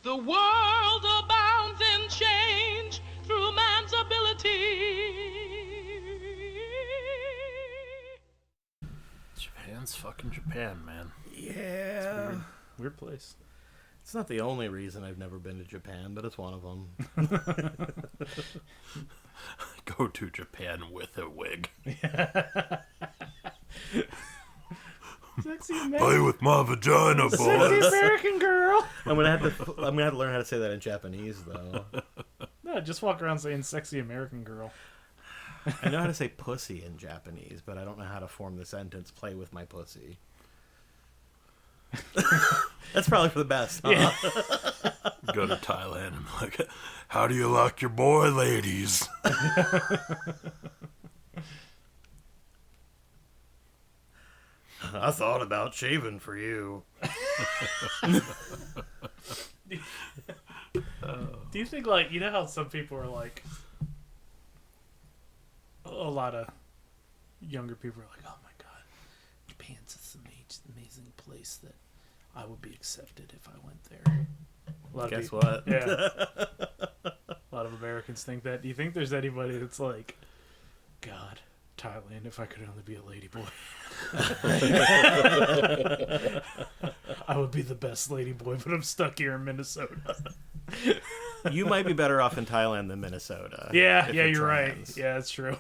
The world abounds in change through man's ability. Japan's fucking Japan, man. Yeah. It's weird place. It's not the only reason I've never been to Japan, but it's one of them. Go to Japan with a wig. Sexy Play with my vagina, Sexy boys. American girl. I'm gonna have to learn how to say that in Japanese, though. No, just walk around saying "sexy American girl." I know how to say pussy in Japanese, but I don't know how to form the sentence "play with my pussy." That's probably for the best. Huh? Yeah. Go to Thailand and be like, how do you like your boy, ladies? I thought about shaving for you. Do you think, like, you know how some people are like, a lot of younger people are like, oh my god, Japan's this amazing place that I would be accepted if I went there. A lot Guess of people, what? Yeah. A lot of Americans think that. Do you think there's anybody that's like, God, Thailand, if I could only be a ladyboy. I would be the best ladyboy, but I'm stuck here in Minnesota. You might be better off in Thailand than Minnesota. Yeah, if you're right. trans. Yeah, that's true.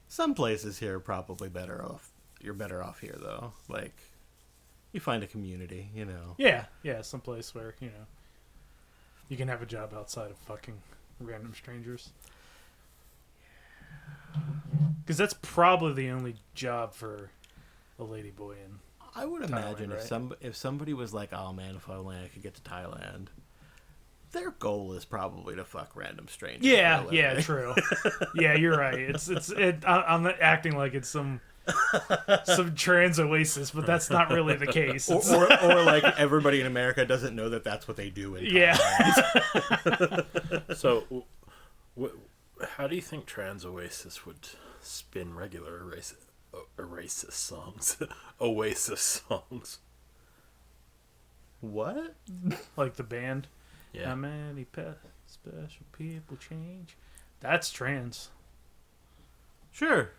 Some places here are probably better off. You're better off here, though. Like, you find a community, you know. Yeah, someplace where, you know, you can have a job outside of fucking random strangers. Because that's probably the only job for a ladyboy in I would imagine Thailand, if somebody was like, "Oh man, if only I could get to Thailand," their goal is probably to fuck random strangers. Yeah, for a yeah, living. true. Yeah, you're right. I'm not acting like it's some trans oasis, but that's not really the case. or like everybody in America doesn't know that that's what they do in Thailand. Yeah. So, how do you think Trans Oasis would spin regular Oasis songs? Oasis songs. What? Like the band. Yeah. How many special people change? That's trans. Sure.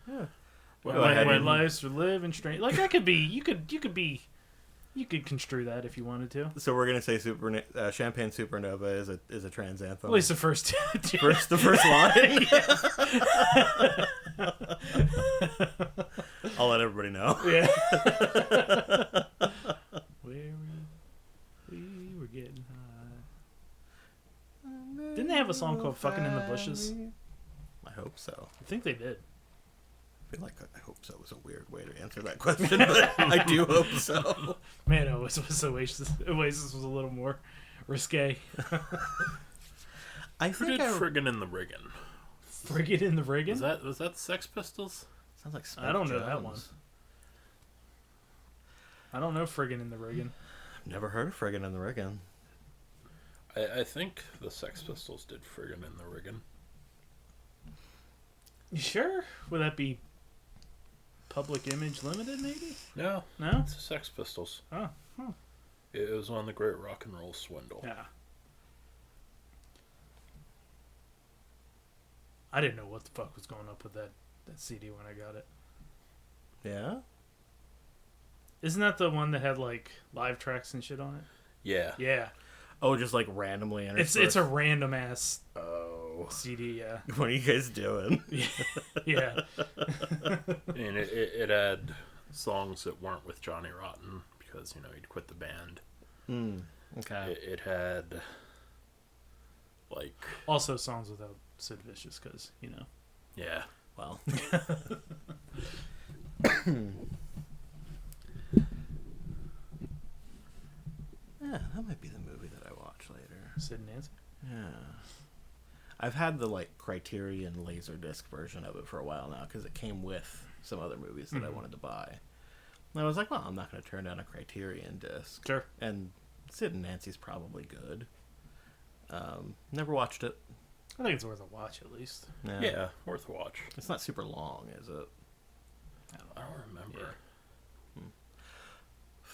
Yeah. When Go ahead. lives are living strange. Like that could be. You could construe that if you wanted to. So we're gonna say Champagne Supernova is a trans anthem. At least the first the first line. I'll let everybody know. Yeah. Where we were getting high. Didn't they have a song called "Fucking in the Bushes"? I hope so. I think they did. I feel like I hope so was a weird way to answer that question, but I do hope so. Man, Oasis was a little more risque. I Who think did Friggin' in the Riggin'? Friggin' in the Riggin'? Was that Sex Pistols? sounds like Spike I don't know Jones. that one. I don't know Friggin' in the Riggin'. I've never heard of Friggin' in the Riggin'. I think the Sex Pistols did Friggin' in the Riggin'. You sure? Would that be Public Image Limited, maybe? No, No? it's the Sex Pistols. Oh. Huh. It was on the Great Rock and Roll Swindle. Yeah. I didn't know what the fuck was going up with that CD when I got it. Yeah? Isn't that the one that had, like, live tracks and shit on it? Yeah. Yeah. Oh, just like randomly interspersed. It's a random ass Oh. CD, yeah. What are you guys doing? Yeah. And it had songs that weren't with Johnny Rotten because, he'd quit the band. Okay. It had, like... Also songs without Sid Vicious, because, Yeah. Well. Yeah, that might be the movie that I watch later. Sid and Nancy. Yeah. I've had the, Criterion Laserdisc version of it for a while now, because it came with some other movies that I wanted to buy. And I was like, well, I'm not going to turn down a Criterion disc. Sure. And Sid and Nancy's probably good. Never watched it. I think it's worth a watch, at least. Yeah, worth a watch. It's not super long, is it? I don't remember.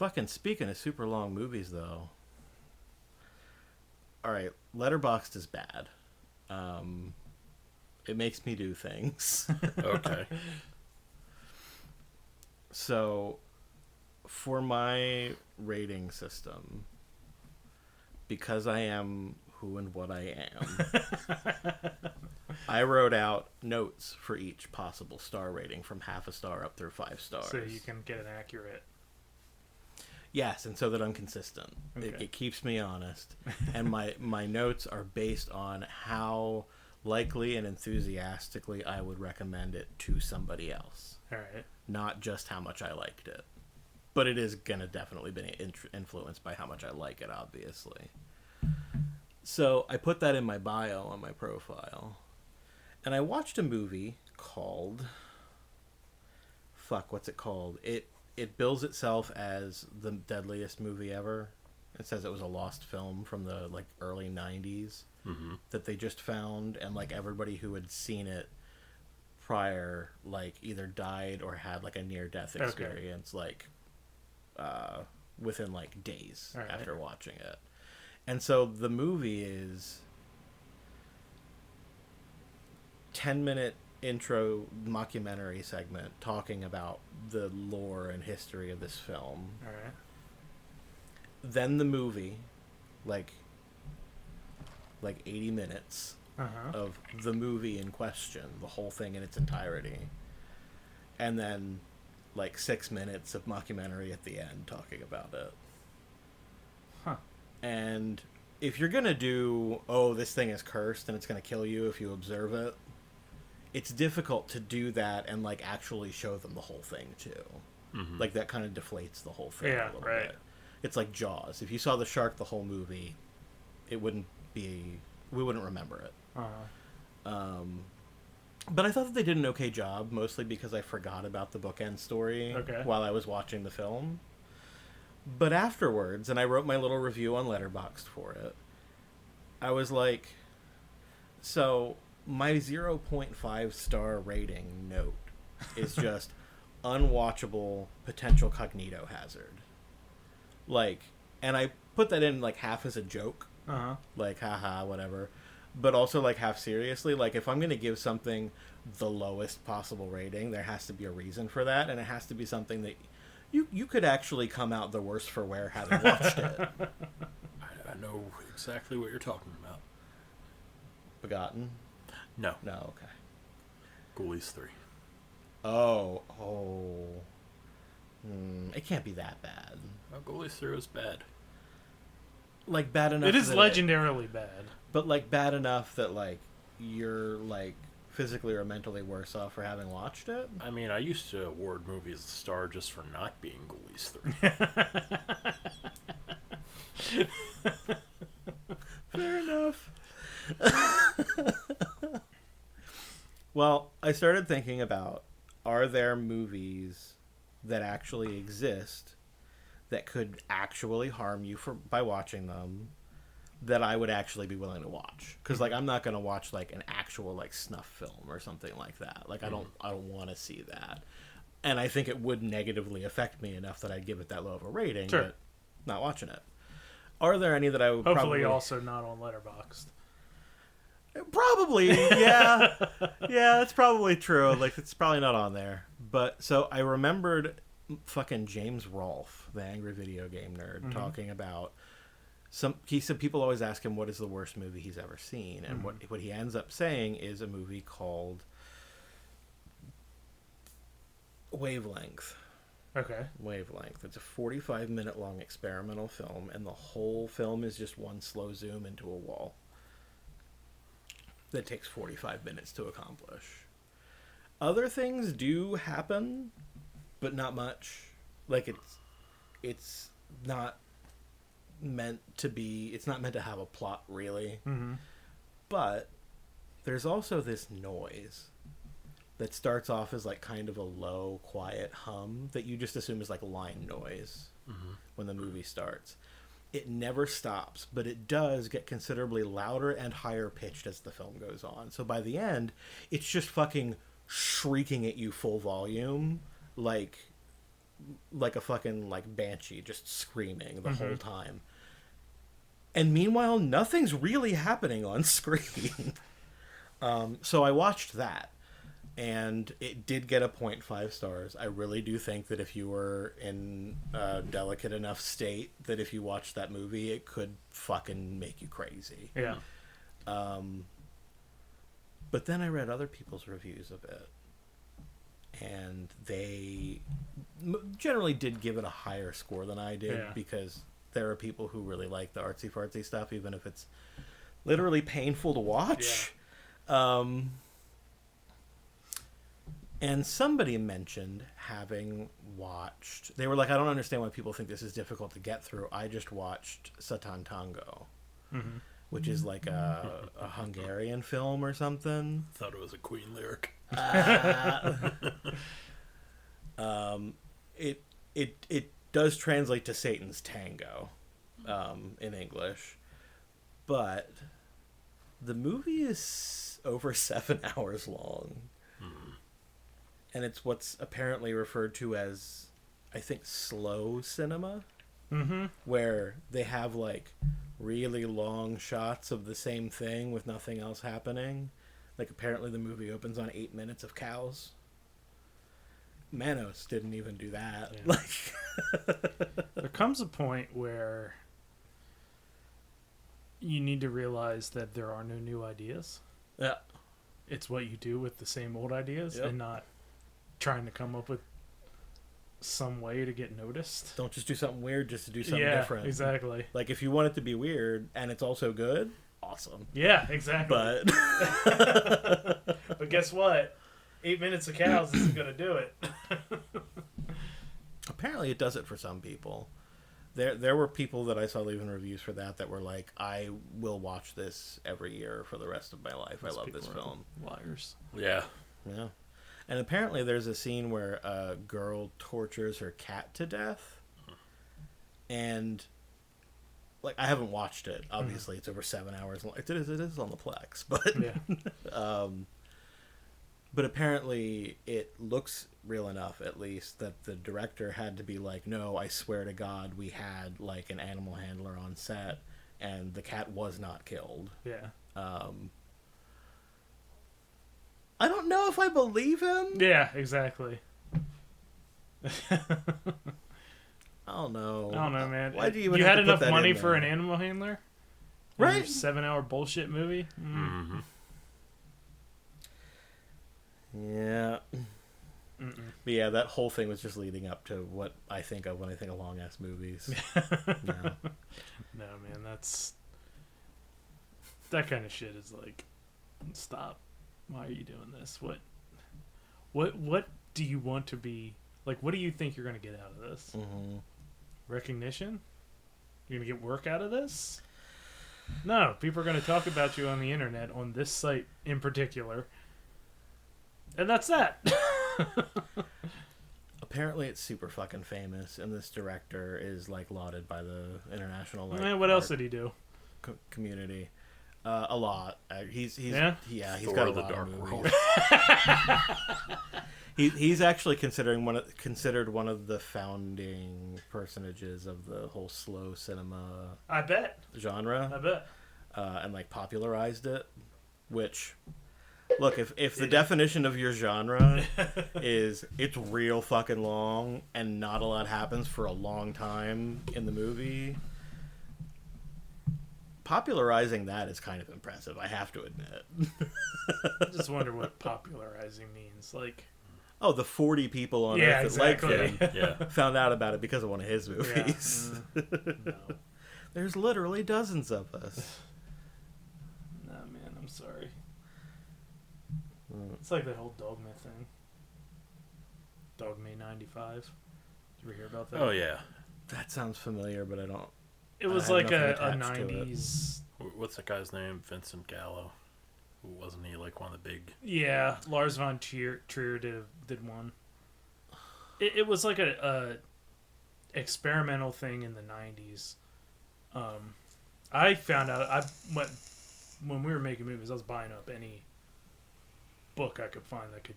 Fucking speaking of super long movies, though. All right, Letterboxd is bad. It makes me do things. Okay. So, for my rating system, because I am who and what I am, I wrote out notes for each possible star rating from half a star up through 5 stars. So you can get an accurate. Yes, and so that I'm consistent. Okay. It keeps me honest. And my notes are based on how likely and enthusiastically I would recommend it to somebody else. All right. Not just how much I liked it. But it is going to definitely be influenced by how much I like it, obviously. So I put that in my bio on my profile. And I watched a movie called... Fuck, what's it called? It bills itself as the deadliest movie ever. It says it was a lost film from the like early 90s that they just found, and like everybody who had seen it prior like either died or had like a near-death experience like within like days after watching it. And so the movie is 10-minute intro mockumentary segment talking about the lore and history of this film. All right. Then the movie, like 80 minutes of the movie in question, the whole thing in its entirety. And then like 6 minutes of mockumentary at the end talking about it. Huh. And if you're going to do, oh, this thing is cursed and it's going to kill you if you observe it, it's difficult to do that and like actually show them the whole thing too. Like that kind of deflates the whole thing a little bit. It's like Jaws. If you saw the shark the whole movie, we wouldn't remember it. But I thought that they did an okay job, mostly because I forgot about the bookend story while I was watching the film. But afterwards, and I wrote my little review on Letterboxd for it, I was like, so my 0.5 star rating note is just unwatchable potential cognito hazard. Like, and I put that in like half as a joke, like haha whatever, but also like half seriously. Like if I'm gonna give something the lowest possible rating, there has to be a reason for that, and it has to be something that you could actually come out the worse for wear having watched it. I know exactly what you're talking about. Begotten? No. Okay. Ghoulies 3. Oh. It can't be that bad. Oh, Ghoulies 3 was bad. Like bad enough. It is that legendarily bad. But like bad enough that like you're like physically or mentally worse off for having watched it. I mean, I used to award movies a star just for not being Ghoulies 3. Fair enough. Well, I started thinking about, are there movies that actually exist that could actually harm you by watching them that I would actually be willing to watch? Because like I'm not going to watch like an actual like snuff film or something like that. Like I don't want to see that. And I think it would negatively affect me enough that I'd give it that low of a rating, but not watching it. Are there any that I would hopefully also not on Letterboxd? Probably, yeah. Yeah, that's probably true. Like, it's probably not on there. But, so, I remembered fucking James Rolfe, the angry video game nerd, talking about he said people always ask him what is the worst movie he's ever seen. And what he ends up saying is a movie called Wavelength. Okay. Wavelength. It's a 45-minute long experimental film, and the whole film is just one slow zoom into a wall that takes 45 minutes to accomplish. Other things do happen, but not much. Like it's not meant to be. It's not meant to have a plot, really. But there's also this noise that starts off as like kind of a low, quiet hum that you just assume is like line noise when the movie starts. It never stops, but it does get considerably louder and higher pitched as the film goes on. So by the end, it's just fucking shrieking at you full volume, like like a fucking like banshee, just screaming the whole time. And meanwhile, nothing's really happening on screen. So I watched that, and it did get a 0.5 stars. I really do think that if you were in a delicate enough state that if you watched that movie, it could fucking make you crazy. Yeah. But then I read other people's reviews of it, and they generally did give it a higher score than I did, because there are people who really like the artsy fartsy stuff, even if it's literally painful to watch. And somebody mentioned having watched... They were like, I don't understand why people think this is difficult to get through. I just watched Satan Tango, which is like a Hungarian film or something. I thought it was a Queen lyric. It does translate to Satan's Tango in English. But the movie is over 7 hours long. And it's what's apparently referred to as, I think, slow cinema. Where they have, like, really long shots of the same thing with nothing else happening. Like, apparently the movie opens on 8 minutes of cows. Manos didn't even do that. Yeah. Like, There comes a point where you need to realize that there are no new ideas. yeah. It's what you do with the same old ideas, Yep. and not trying to come up with some way to get noticed. Don't just do something weird just to do something Yeah, different. exactly. Like, if you want it to be weird and it's also good, awesome. Yeah, exactly. But But guess what? 8 minutes of cows isn't going to do it. apparently it does it for some people. There were people that I saw leaving reviews for that were like, I will watch this every year for the rest of my life. I love this film. Liars. Yeah. Yeah. And apparently there's a scene where a girl tortures her cat to death. And, like, I haven't watched it. Obviously, it's over 7 hours long. It is on the Plex. But, Yeah. but apparently it looks real enough, at least, that the director had to be like, no, I swear to God, we had, like, an animal handler on set, and the cat was not killed. Yeah. I don't know if I believe him. Yeah, exactly. I don't know. I don't know, man. Why do you even You have had to put enough that money in for there? an animal handler? Right. In your 7-hour bullshit movie? Yeah. But yeah, that whole thing was just leading up to what I think of when I think of long ass movies. No. No, man, that's... That kind of shit is like, stop. Why are you doing this? What do you want to be... Like, what do you think you're going to get out of this? Recognition? You're going to get work out of this? No, people are going to talk about you on the internet, on this site in particular. And that's that. Apparently it's super fucking famous, and this director is like lauded by the international like What else art did he do? community. A lot. He's he's Thor: got a the lot Dark of World. movies. He's actually considered one of the founding personages of the whole slow cinema I bet. genre. I bet. And like popularized it. Which, look, if the definition of your genre is it's real fucking long and not a lot happens for a long time in the movie, popularizing that is kind of impressive, I have to admit. I just wonder what popularizing means. Like, oh, the 40 people on Yeah, Earth that exactly. liked him Yeah. found out about it because of one of his yeah. movies. No. There's literally dozens of us. No, man, I'm sorry. It's like that whole Dogma thing. Dogma 95. Did you ever hear about that? Oh yeah. That sounds familiar, but I don't. It was have like nothing a attached to it. 90s. What's that guy's name? Vincent Gallo. Wasn't he like one of the big? Yeah, Lars von Trier did one. It was like a experimental thing in the 90s. I found out when we were making movies, I was buying up any book I could find that could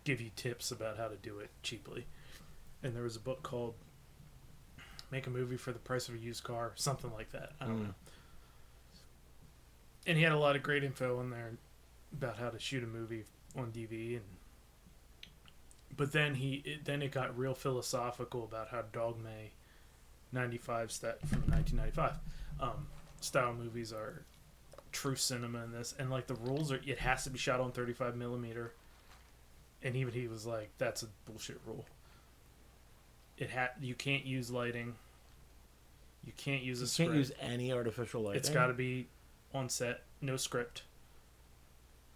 give you tips about how to do it cheaply. and there was a book called "Make a Movie for the Price of a Used Car," something like that. I don't know. And he had a lot of great info in there about how to shoot a movie on DV, but then it got real philosophical about how Dogma 95 from 1995 style movies are true cinema in this, and like the rules are it has to be shot on 35 millimeter, and even he was like, that's a bullshit rule. You can't use lighting, you can't use a script, can't use any artificial lighting. It's got to be on set, no script.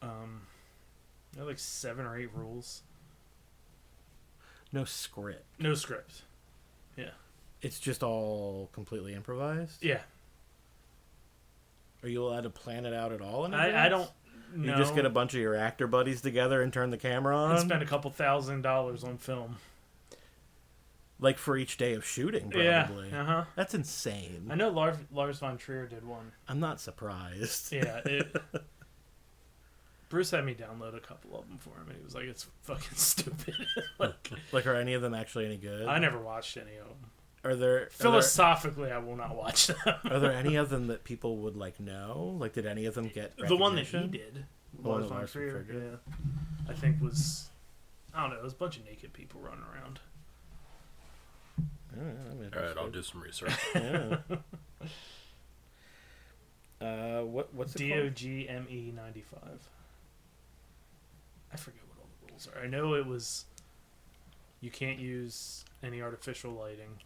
There are like 7 or 8 rules. No script. No script. Yeah. It's just all completely improvised? Yeah. Are you allowed to plan it out at all? I don't know. You just get a bunch of your actor buddies together and turn the camera on? And spend a couple $1,000s on film. Like for each day of shooting, probably. Yeah. Uh-huh. That's insane. I know Lars von Trier did one. I'm not surprised. Yeah. Bruce had me download a couple of them for him, and he was like, it's fucking stupid. Like, are any of them actually any good? I never watched any of them. Philosophically, I will not watch them. Are there any of them that people would, like, know? Like, did any of them get recognition? The one that he did. Lars von Trier, yeah. I think was... I don't know, it was a bunch of naked people running around. All right, I'll do some research. Yeah. What's it called? DOGME 95. I forget what all the rules are. I know it was you can't use any artificial lighting,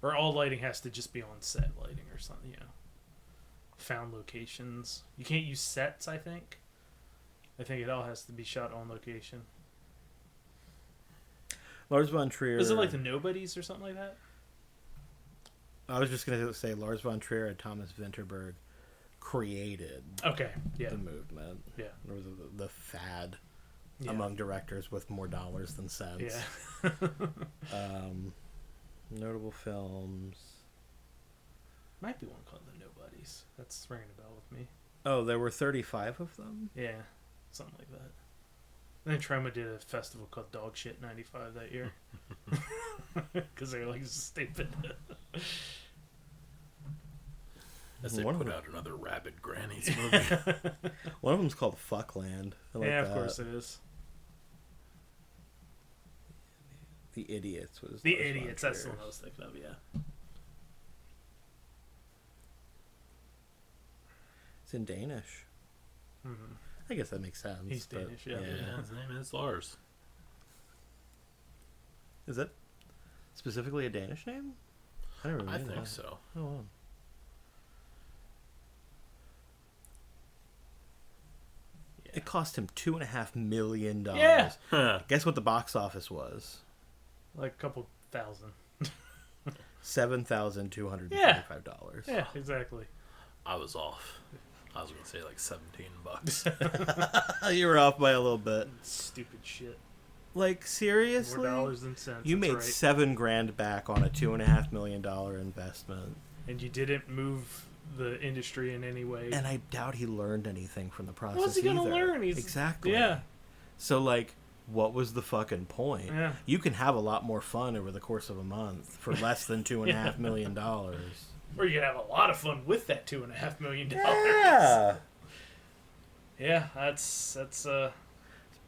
or all lighting has to just be on set lighting or something. You know, found locations. You can't use sets. I think it all has to be shot on location. Lars von Trier. Is it like the Nobodies or something like that? I was just going to say Lars von Trier and Thomas Vinterberg created the movement. Yeah. Or the fad among directors with more dollars than cents. Yeah. Notable films. Might be one called The Nobodies. That's ringing a bell with me. Oh, there were 35 of them? Yeah. Something like that. And then Troma did a festival called Dog Shit 95 that year. Because they were like stupid. As they put out another Rabid Grannies movie. One of them's called Fuckland. Of course it is. The Idiots was The Idiots, that's the one I was thinking of, yeah. It's in Danish. Mm-hmm. I guess that makes sense. He's Danish, yeah. His name is Lars. Is it specifically a Danish name? I think so. Oh, wow. Yeah. It cost him $2.5 million. Yeah. Guess what the box office was? Like a couple thousand. $7,235. Yeah, exactly. I was off. I was going to say like $17. You were off by a little bit. Stupid shit. Like, seriously? More dollars than cents. You made right. $7,000 back on a $2.5 million investment. And you didn't move the industry in any way. And I doubt he learned anything from the process. What's he going to learn? Exactly. Yeah. So, like, what was the fucking point? Yeah. You can have a lot more fun over the course of a month for less than $2.5 million. Or you can have a lot of fun with that $2.5 million. Yeah. Yeah, that's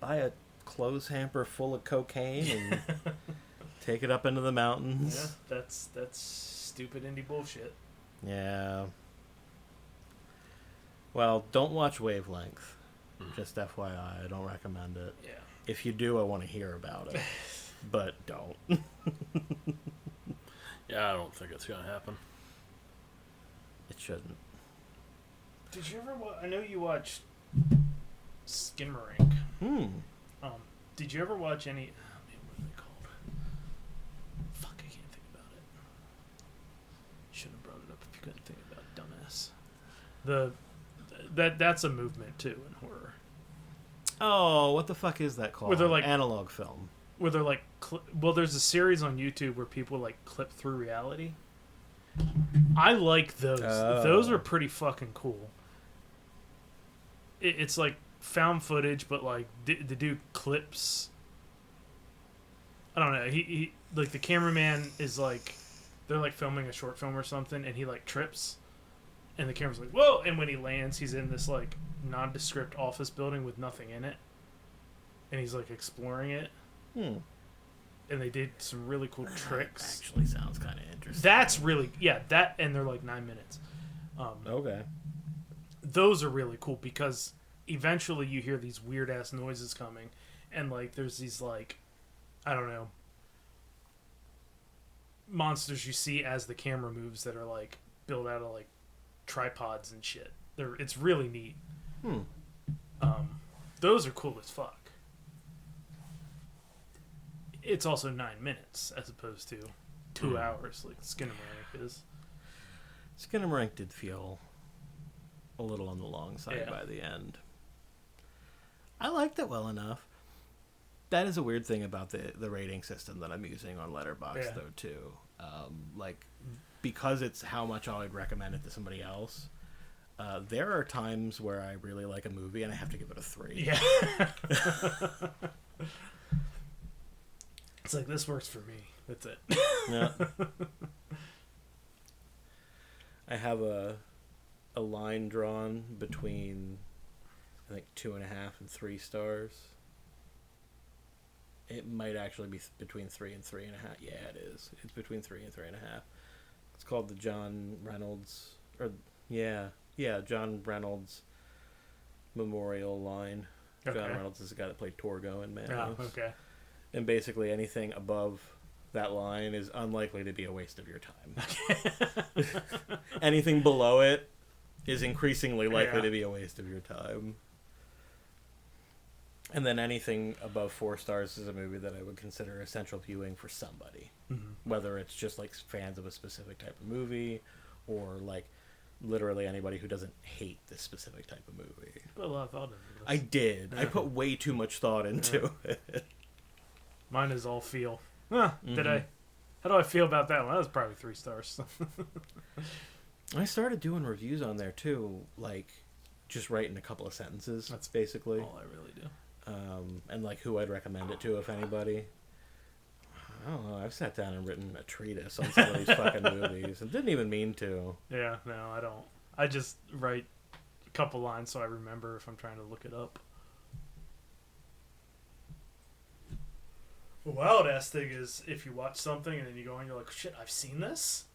buy a clothes hamper full of cocaine and take it up into the mountains. Yeah, that's stupid indie bullshit. Yeah. Well, don't watch Wavelength. Just FYI, I don't recommend it. Yeah. If you do, I want to hear about it. But don't. Yeah, I don't think it's going to happen. It shouldn't. Did you ever I know you watched Skinamarink. Did you ever watch any... Oh, man, what are they called? Fuck, I can't think about it. Shouldn't have brought it up if you couldn't think about it, dumbass. That's a movement, too, in horror. Oh, what the fuck is that called? Where they're like... Analog film. Where they're like... well, there's a series on YouTube where people, like, clip through reality. I like those. Oh. Those are pretty fucking cool. It's like found footage, but like the dude clips. I don't know. like the cameraman is like, they're like filming a short film or something, and he like trips, and the camera's like, whoa! And when he lands, he's in this like nondescript office building with nothing in it, and he's like exploring it. And they did some really cool tricks. Actually, sounds kind of interesting. That's really that, and they're like 9 minutes. Okay. Those are really cool because eventually you hear these weird ass noises coming, and like there's these like, I don't know, monsters you see as the camera moves that are like built out of like tripods and shit. It's really neat. Those are cool as fuck. It's also 9 minutes as opposed to 2 hours like Skinamarink is. Skinamarink did feel a little on the long side by the end. I liked it well enough. That is a weird thing about the rating system that I'm using on Letterboxd, though, too. Like, because it's how much I would recommend it to somebody else, there are times where I really like a movie and I have to give it a 3. Yeah. It's like, this works for me. That's it. Yeah. I have a line drawn between, I think, 2.5 and 3 stars. It might actually be between 3 and 3.5. Yeah, it is. It's between 3 and 3.5. It's called the John Reynolds, John Reynolds Memorial Line. Okay. John Reynolds is the guy that played Torgo in Man. Oh, okay. And basically anything above that line is unlikely to be a waste of your time. Anything below it is increasingly likely to be a waste of your time. And then anything above 4 stars is a movie that I would consider essential viewing for somebody. Whether it's just like fans of a specific type of movie or like literally anybody who doesn't hate this specific type of movie. Put a lot of thought into this. I did. I put way too much thought into it. Mine is all feel. Did I? How do I feel about that one? That was probably 3 stars. I started doing reviews on there too, like just writing a couple of sentences. That's basically all I really do. And like who I'd recommend it to, if anybody. I don't know. I've sat down and written a treatise on some of these fucking movies, and didn't even mean to. Yeah, no, I don't. I just write a couple lines so I remember if I'm trying to look it up. The wild ass thing is if you watch something and then you go and you're like, shit, I've seen this?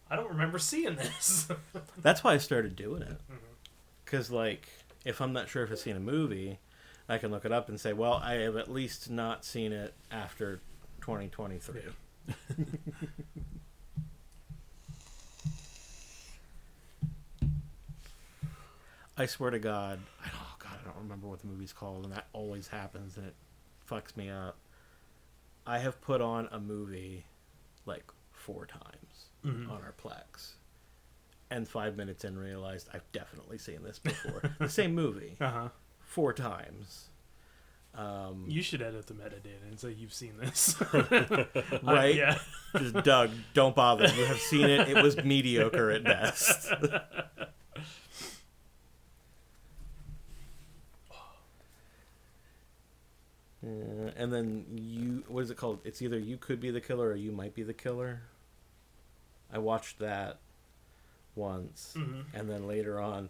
I don't remember seeing this. That's why I started doing it. Because, like, if I'm not sure if I've seen a movie, I can look it up and say, well, I have at least not seen it after 2023. I swear to God, I don't remember what the movie's called, and that always happens, and it fucks me up. I have put on a movie like 4 times on our Plex, and 5 minutes in realized I've definitely seen this before. The same movie, 4 times. You should edit the metadata and say you've seen this. Right? Yeah. Just, Doug, don't bother. You have seen it. It was mediocre at best. And then what is it called? It's either You Could Be the Killer or You Might Be the Killer. I watched that once, and then later on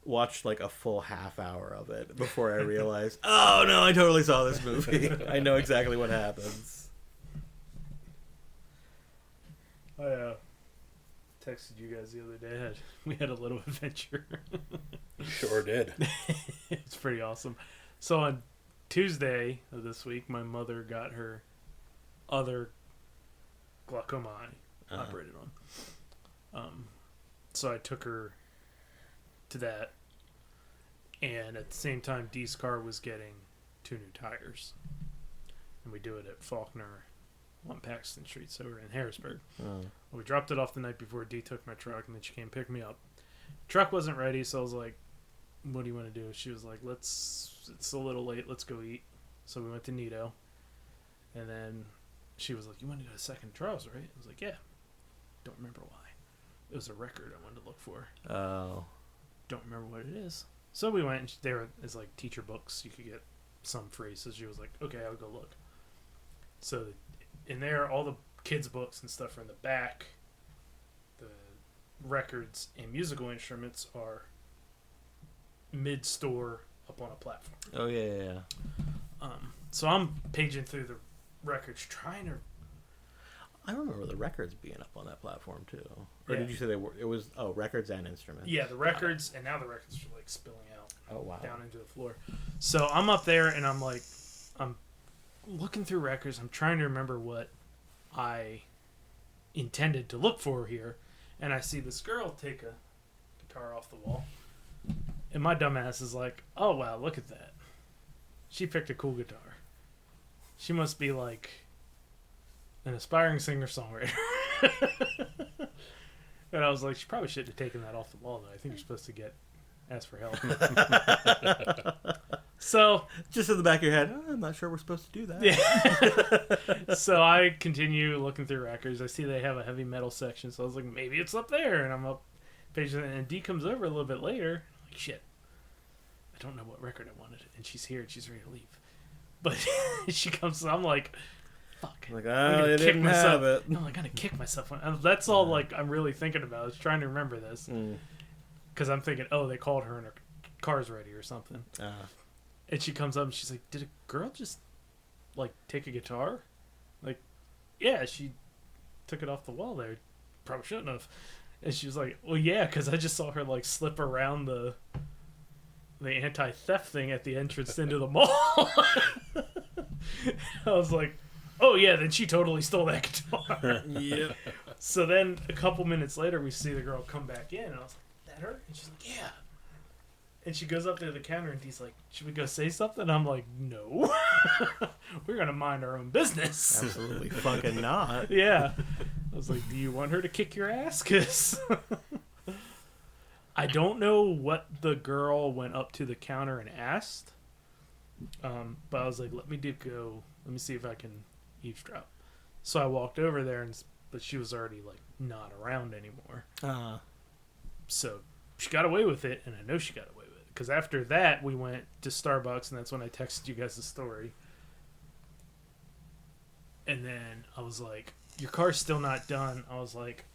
watched like a full half hour of it before I realized, oh no, I totally saw this movie. I know exactly what happens. I texted you guys the other day. We had a little adventure. Sure did. It's pretty awesome. So on Tuesday of this week, my mother got her other glaucoma eye operated on. So I took her to that, and at the same time, Dee's car was getting 2 new tires, and we do it at Faulkner on Paxton Street, so we're in Harrisburg. Well, we dropped it off the night before. Dee took my truck, and then she came pick me up. Truck wasn't ready, so I was like, what do you want to do? She was like, it's a little late, let's go eat. So we went to Nito, and then she was like, you want to go to Second Charles, right? I was like, yeah. Don't remember why. It was a record I wanted to look for. Oh. Don't remember what it is. So we went, and there is like teacher books. You could get some free. So she was like, okay, I'll go look. So in there, all the kids' books and stuff are in the back. The records and musical instruments are mid-store up on a platform. Oh, yeah. So I'm paging through the records trying to... I remember the records being up on that platform, too. Or Yeah. did you say they were... It was... Oh, records and instruments. Yeah, the records, and now the records are like spilling out Oh, wow. down into the floor. So I'm up there and I'm like, I'm looking through records. I'm trying to remember what I intended to look for here. And I see this girl take a guitar off the wall. And my dumbass is like, oh, wow, look at that. She picked a cool guitar. She must be like an aspiring singer-songwriter. And I was like, she probably shouldn't have taken that off the wall, though. I think you're supposed to ask for help. So, Just in the back of your head, I'm not sure we're supposed to do that. yeah. So I continue looking through records. I see they have a heavy metal section, so I was like, maybe it's up there. And I'm up page, and Dee comes over a little bit later. I'm like, shit, I don't know what record I wanted. And she's here, and she's ready to leave. But she comes, I'm like, fuck. Like, I'm oh, gonna they kick didn't myself. have it. I'm like, gonna kick myself. That's all like I'm really thinking about. I was trying to remember this. Because I'm thinking, oh, they called her and her car's ready or something. And she comes up and she's like, did a girl just, like, take a guitar? Like, yeah, she took it off the wall there. Probably shouldn't have. And she was like, well, yeah, because I just saw her, like, slip around the anti-theft thing at the entrance into the mall. I was like, oh, yeah, then she totally stole that guitar. Yep. So then a couple minutes later, we see the girl come back in. And I was like, that her? And she's like, yeah. And she goes up to the counter and he's like, should we go say something? I'm like, no. We're going to mind our own business. Absolutely fucking not. Yeah. I was like, do you want her to kick your ass? Because I don't know what the girl went up to the counter and asked. But I was like, let me see if I can eavesdrop. So I walked over there, but she was already like not around anymore. So she got away with it, and I know she got away with it. Because after that, we went to Starbucks, and that's when I texted you guys the story. And then I was like, your car's still not done. I was like,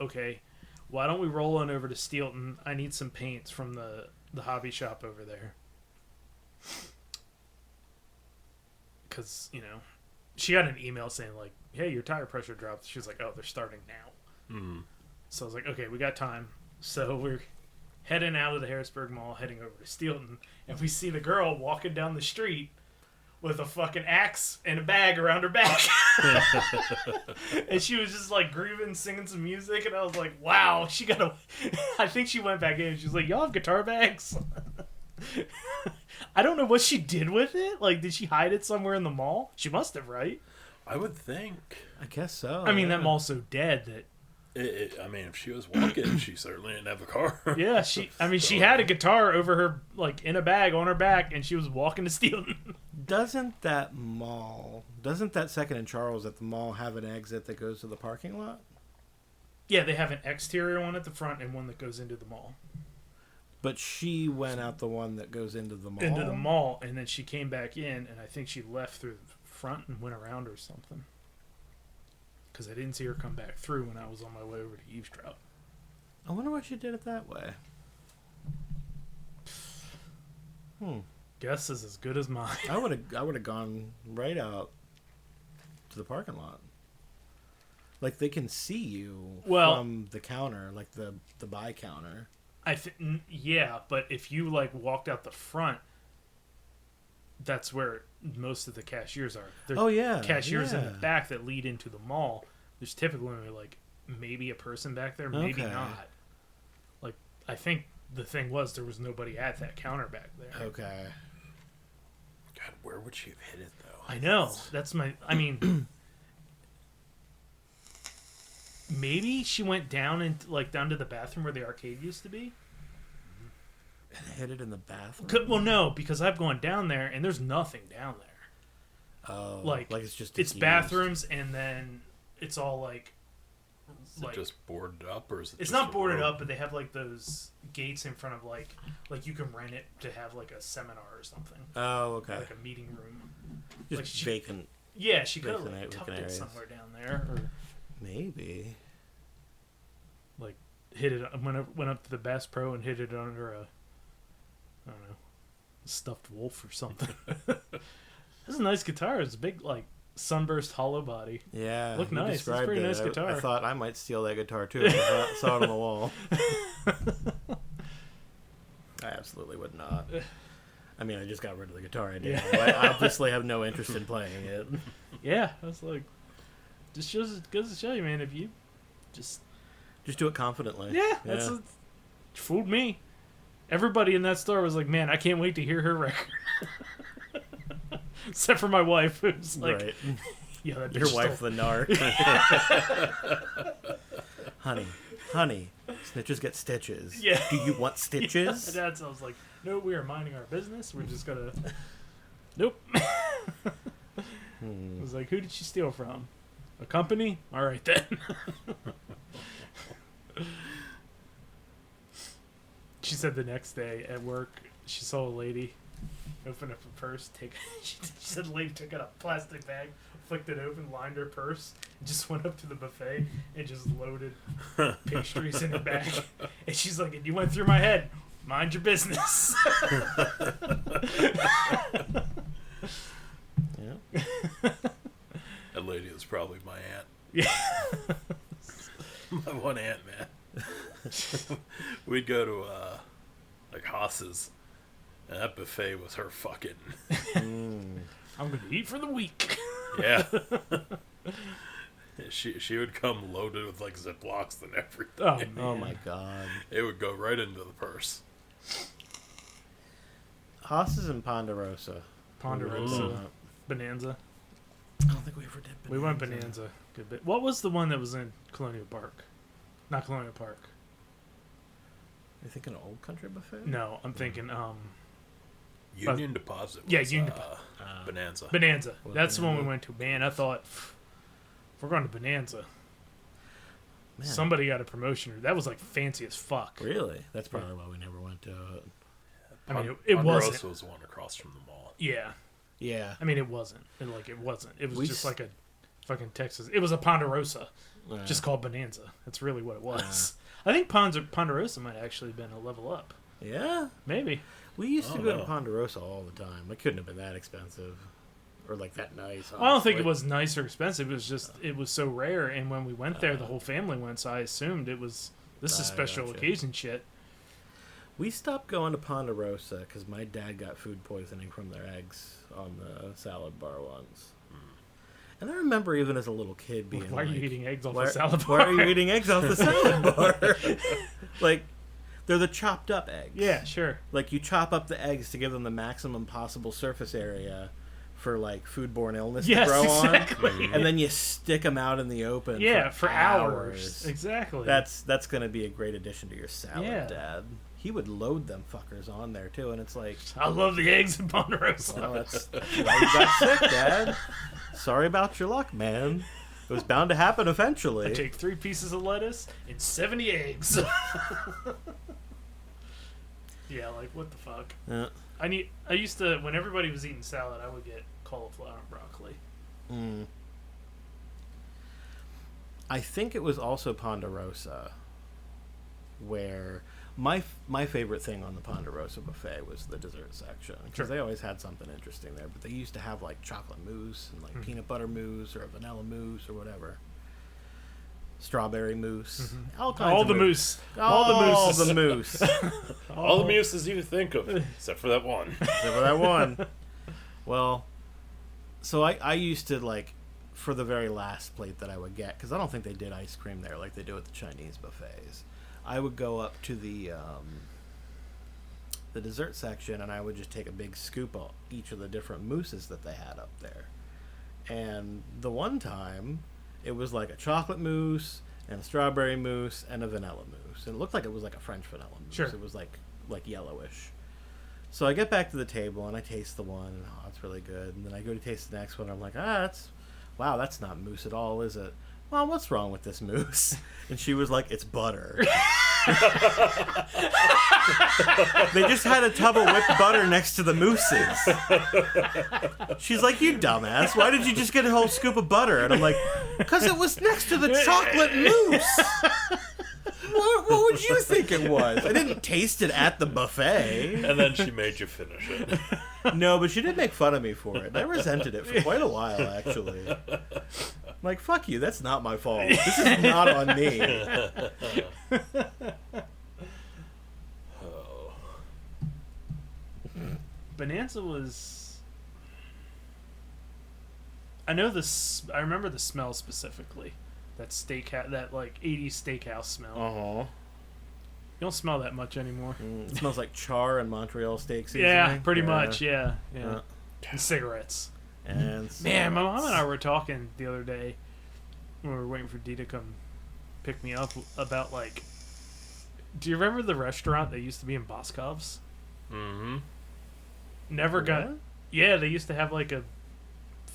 okay, why don't we roll on over to Steelton? I need some paints from the hobby shop over there. Because, she got an email saying, like, hey, your tire pressure dropped. She was like, oh, they're starting now. Mm. So I was like, okay, we got time. So we're heading out of the Harrisburg Mall, heading over to Steelton, and we see the girl walking down the street with a fucking axe and a bag around her back. And she was just like grooving, singing some music, and I was like, wow, I think she went back in and she was like, y'all have guitar bags? I don't know what she did with it. Like, did she hide it somewhere in the mall? She must have, right? I would think. I guess so. I mean, that mall's so dead that... I mean, if she was walking, she certainly didn't have a car. Yeah, she had a guitar over her, like, in a bag on her back, and she was walking to Steelton. Doesn't that Second and Charles at the mall have an exit that goes to the parking lot? Yeah, they have an exterior one at the front and one that goes into the mall. But she went out the one that goes into the mall. Into the mall, and then she came back in, and I think she left through the front and went around or something. Because I didn't see her come back through when I was on my way over to eavesdrop. I wonder why she did it that way. Guess is as good as mine. I would have gone right out to the parking lot. Like, they can see you from the counter, like the buy counter. Yeah, but if you like walked out the front, that's where most of the cashiers are. There's cashiers in the back that lead into the mall. There's typically only like maybe a person back there, maybe not. Like, I think the thing was there was nobody at that counter back there. Okay. God, where would she have hit it though? I know. I mean, maybe she went down to the bathroom where the arcade used to be. And hit it in the bathroom? Well, no, because I've gone down there and there's nothing down there. Oh, like it's bathrooms, and then it's all like Is it just boarded up, or is it? It's just not boarded up, but they have like those gates in front of like you can rent it to have like a seminar or something. Oh, okay. Like a meeting room. Just like vacant. Yeah, she could have Vacant- like, tucked vacant it areas. somewhere down there, or Maybe. like hid it. Went up to the Bass Pro and hid it under a, I don't know, a stuffed wolf or something. This is a nice guitar. It's a big like sunburst hollow body. Yeah. Look you nice. It's a described pretty it. nice guitar. I thought I might steal that guitar too. I saw it on the wall. I absolutely would not. I mean, I just got rid of the guitar idea. Yeah. I obviously have no interest in playing it. Yeah, I was like, just goes to show you, man. If you just Just do it confidently. yeah, fooled me. Everybody in that store was like, man, I can't wait to hear her record. Except for my wife, who's like, right. yeah, that bitch Your wife, stole- the narc. honey, snitches get stitches. Yeah. Do you want stitches? Yeah, that's I was like, no, we are minding our business. We're just gonna. Nope. I was like, who did she steal from? A company? All right then. She said the next day at work, she saw a lady open up a purse. She said the lady took out a plastic bag, flicked it open, lined her purse, and just went up to the buffet and just loaded pastries in the bag. And she's like, "You went through my head. Mind your business." Yeah. That lady is probably my aunt. Yeah. My one aunt, man. We'd go to like Haas's, and that buffet was her fucking. I'm gonna eat for the week. Yeah. She would come loaded with like Ziplocs and everything. Oh man. Oh my god. It would go right into the purse. Haas's and Ponderosa. Ponderosa, Mm. Bonanza. I don't think we ever did Bonanza. We went Bonanza. Good bit. What was the one that was in Colonial Park? Not Colonial Park. You think an Old Country buffet? No, I'm thinking Union Deposit. yeah, was, Union Bonanza. Bonanza. Was That's the one we Bonanza. went to. Man, I thought if we're going to Bonanza. Man. Somebody got a promotion. That was like fancy as fuck. Really? That's probably why we never went to it. I mean, it Ponderosa wasn't. was the one across from the mall. Yeah. Yeah. I mean, it wasn't. It wasn't. It was We just s- like a fucking Texas. It was a Ponderosa, Uh, just called Bonanza. That's really what it was. I think Ponderosa might actually have been a level up. Yeah. Maybe. We used to Oh, go to no. Ponderosa all the time. It couldn't have been that expensive. Or like that nice. I don't think honestly. it was nice or expensive. It was just it was so rare, and when we went there, the whole family went. So I assumed it was this is I special gotcha. occasion shit. We stopped going to Ponderosa because my dad got food poisoning from their eggs on the salad bar once. And I remember even as a little kid being Why are like, you eating eggs off why, a salad bar? why are you eating eggs off the salad bar? Like, they're the chopped up eggs. Yeah, sure. Like, you chop up the eggs to give them the maximum possible surface area for, like, foodborne illness Yes, to grow exactly. on. And then you stick them out in the open Yeah, for hours. hours. Exactly. That's going to be a great addition to your salad, Yeah. Dad. He would load them fuckers on there, too, and it's like, I love the eggs in Ponderosa. well, that's why you got sick, Dad. Sorry about your luck, man. It was bound to happen eventually. I take 3 pieces of lettuce and 70 eggs. Yeah, like what the fuck? Yeah. I used to when everybody was eating salad, I would get cauliflower and broccoli. Mm. I think it was also Ponderosa where my favorite thing on the Ponderosa buffet was the dessert section because Sure. they always had something interesting there, but they used to have like chocolate mousse and like peanut butter mousse or a vanilla mousse or whatever, strawberry mousse, all kinds All of the mousse. mousse. All the the mousse. mousse. All the muses you think of, except for that one. Except for that one. Well, so I used to, like, for the very last plate that I would get, because I don't think they did ice cream there like they do at the Chinese buffets, I would go up to the dessert section and I would just take a big scoop of each of the different mousses that they had up there. And the one time, it was like a chocolate mousse and a strawberry mousse and a vanilla mousse. And it looked like it was like a French vanilla mousse. Sure. It was like yellowish. So I get back to the table and I taste the one and it's really good. And then I go to taste the next one and I'm like, that's not mousse at all, is it? Well, what's wrong with this mousse? And she was like, it's butter. They just had a tub of whipped butter next to the mousses. She's like, you dumbass, why did you just get a whole scoop of butter? And I'm like, because it was next to the chocolate mousse. What would you think it was? I didn't taste it at the buffet. And then she made you finish it. No, but she did make fun of me for it. I resented it for quite a while, actually. I'm like, fuck you, that's not my fault. This is not on me. Oh. Bonanza was. I remember the smell specifically. That steakhouse, that like 80s steakhouse smell. Uh-huh. You don't smell that much anymore. It smells like char and Montreal steak seasoning. Yeah, pretty much. Yeah. Yeah. And cigarettes. And Man, my mom and I were talking the other day when we were waiting for Dee to come pick me up about like. Do you remember the restaurant that used to be in Boscov's? Mm-hmm. Never got. What? Yeah, they used to have like a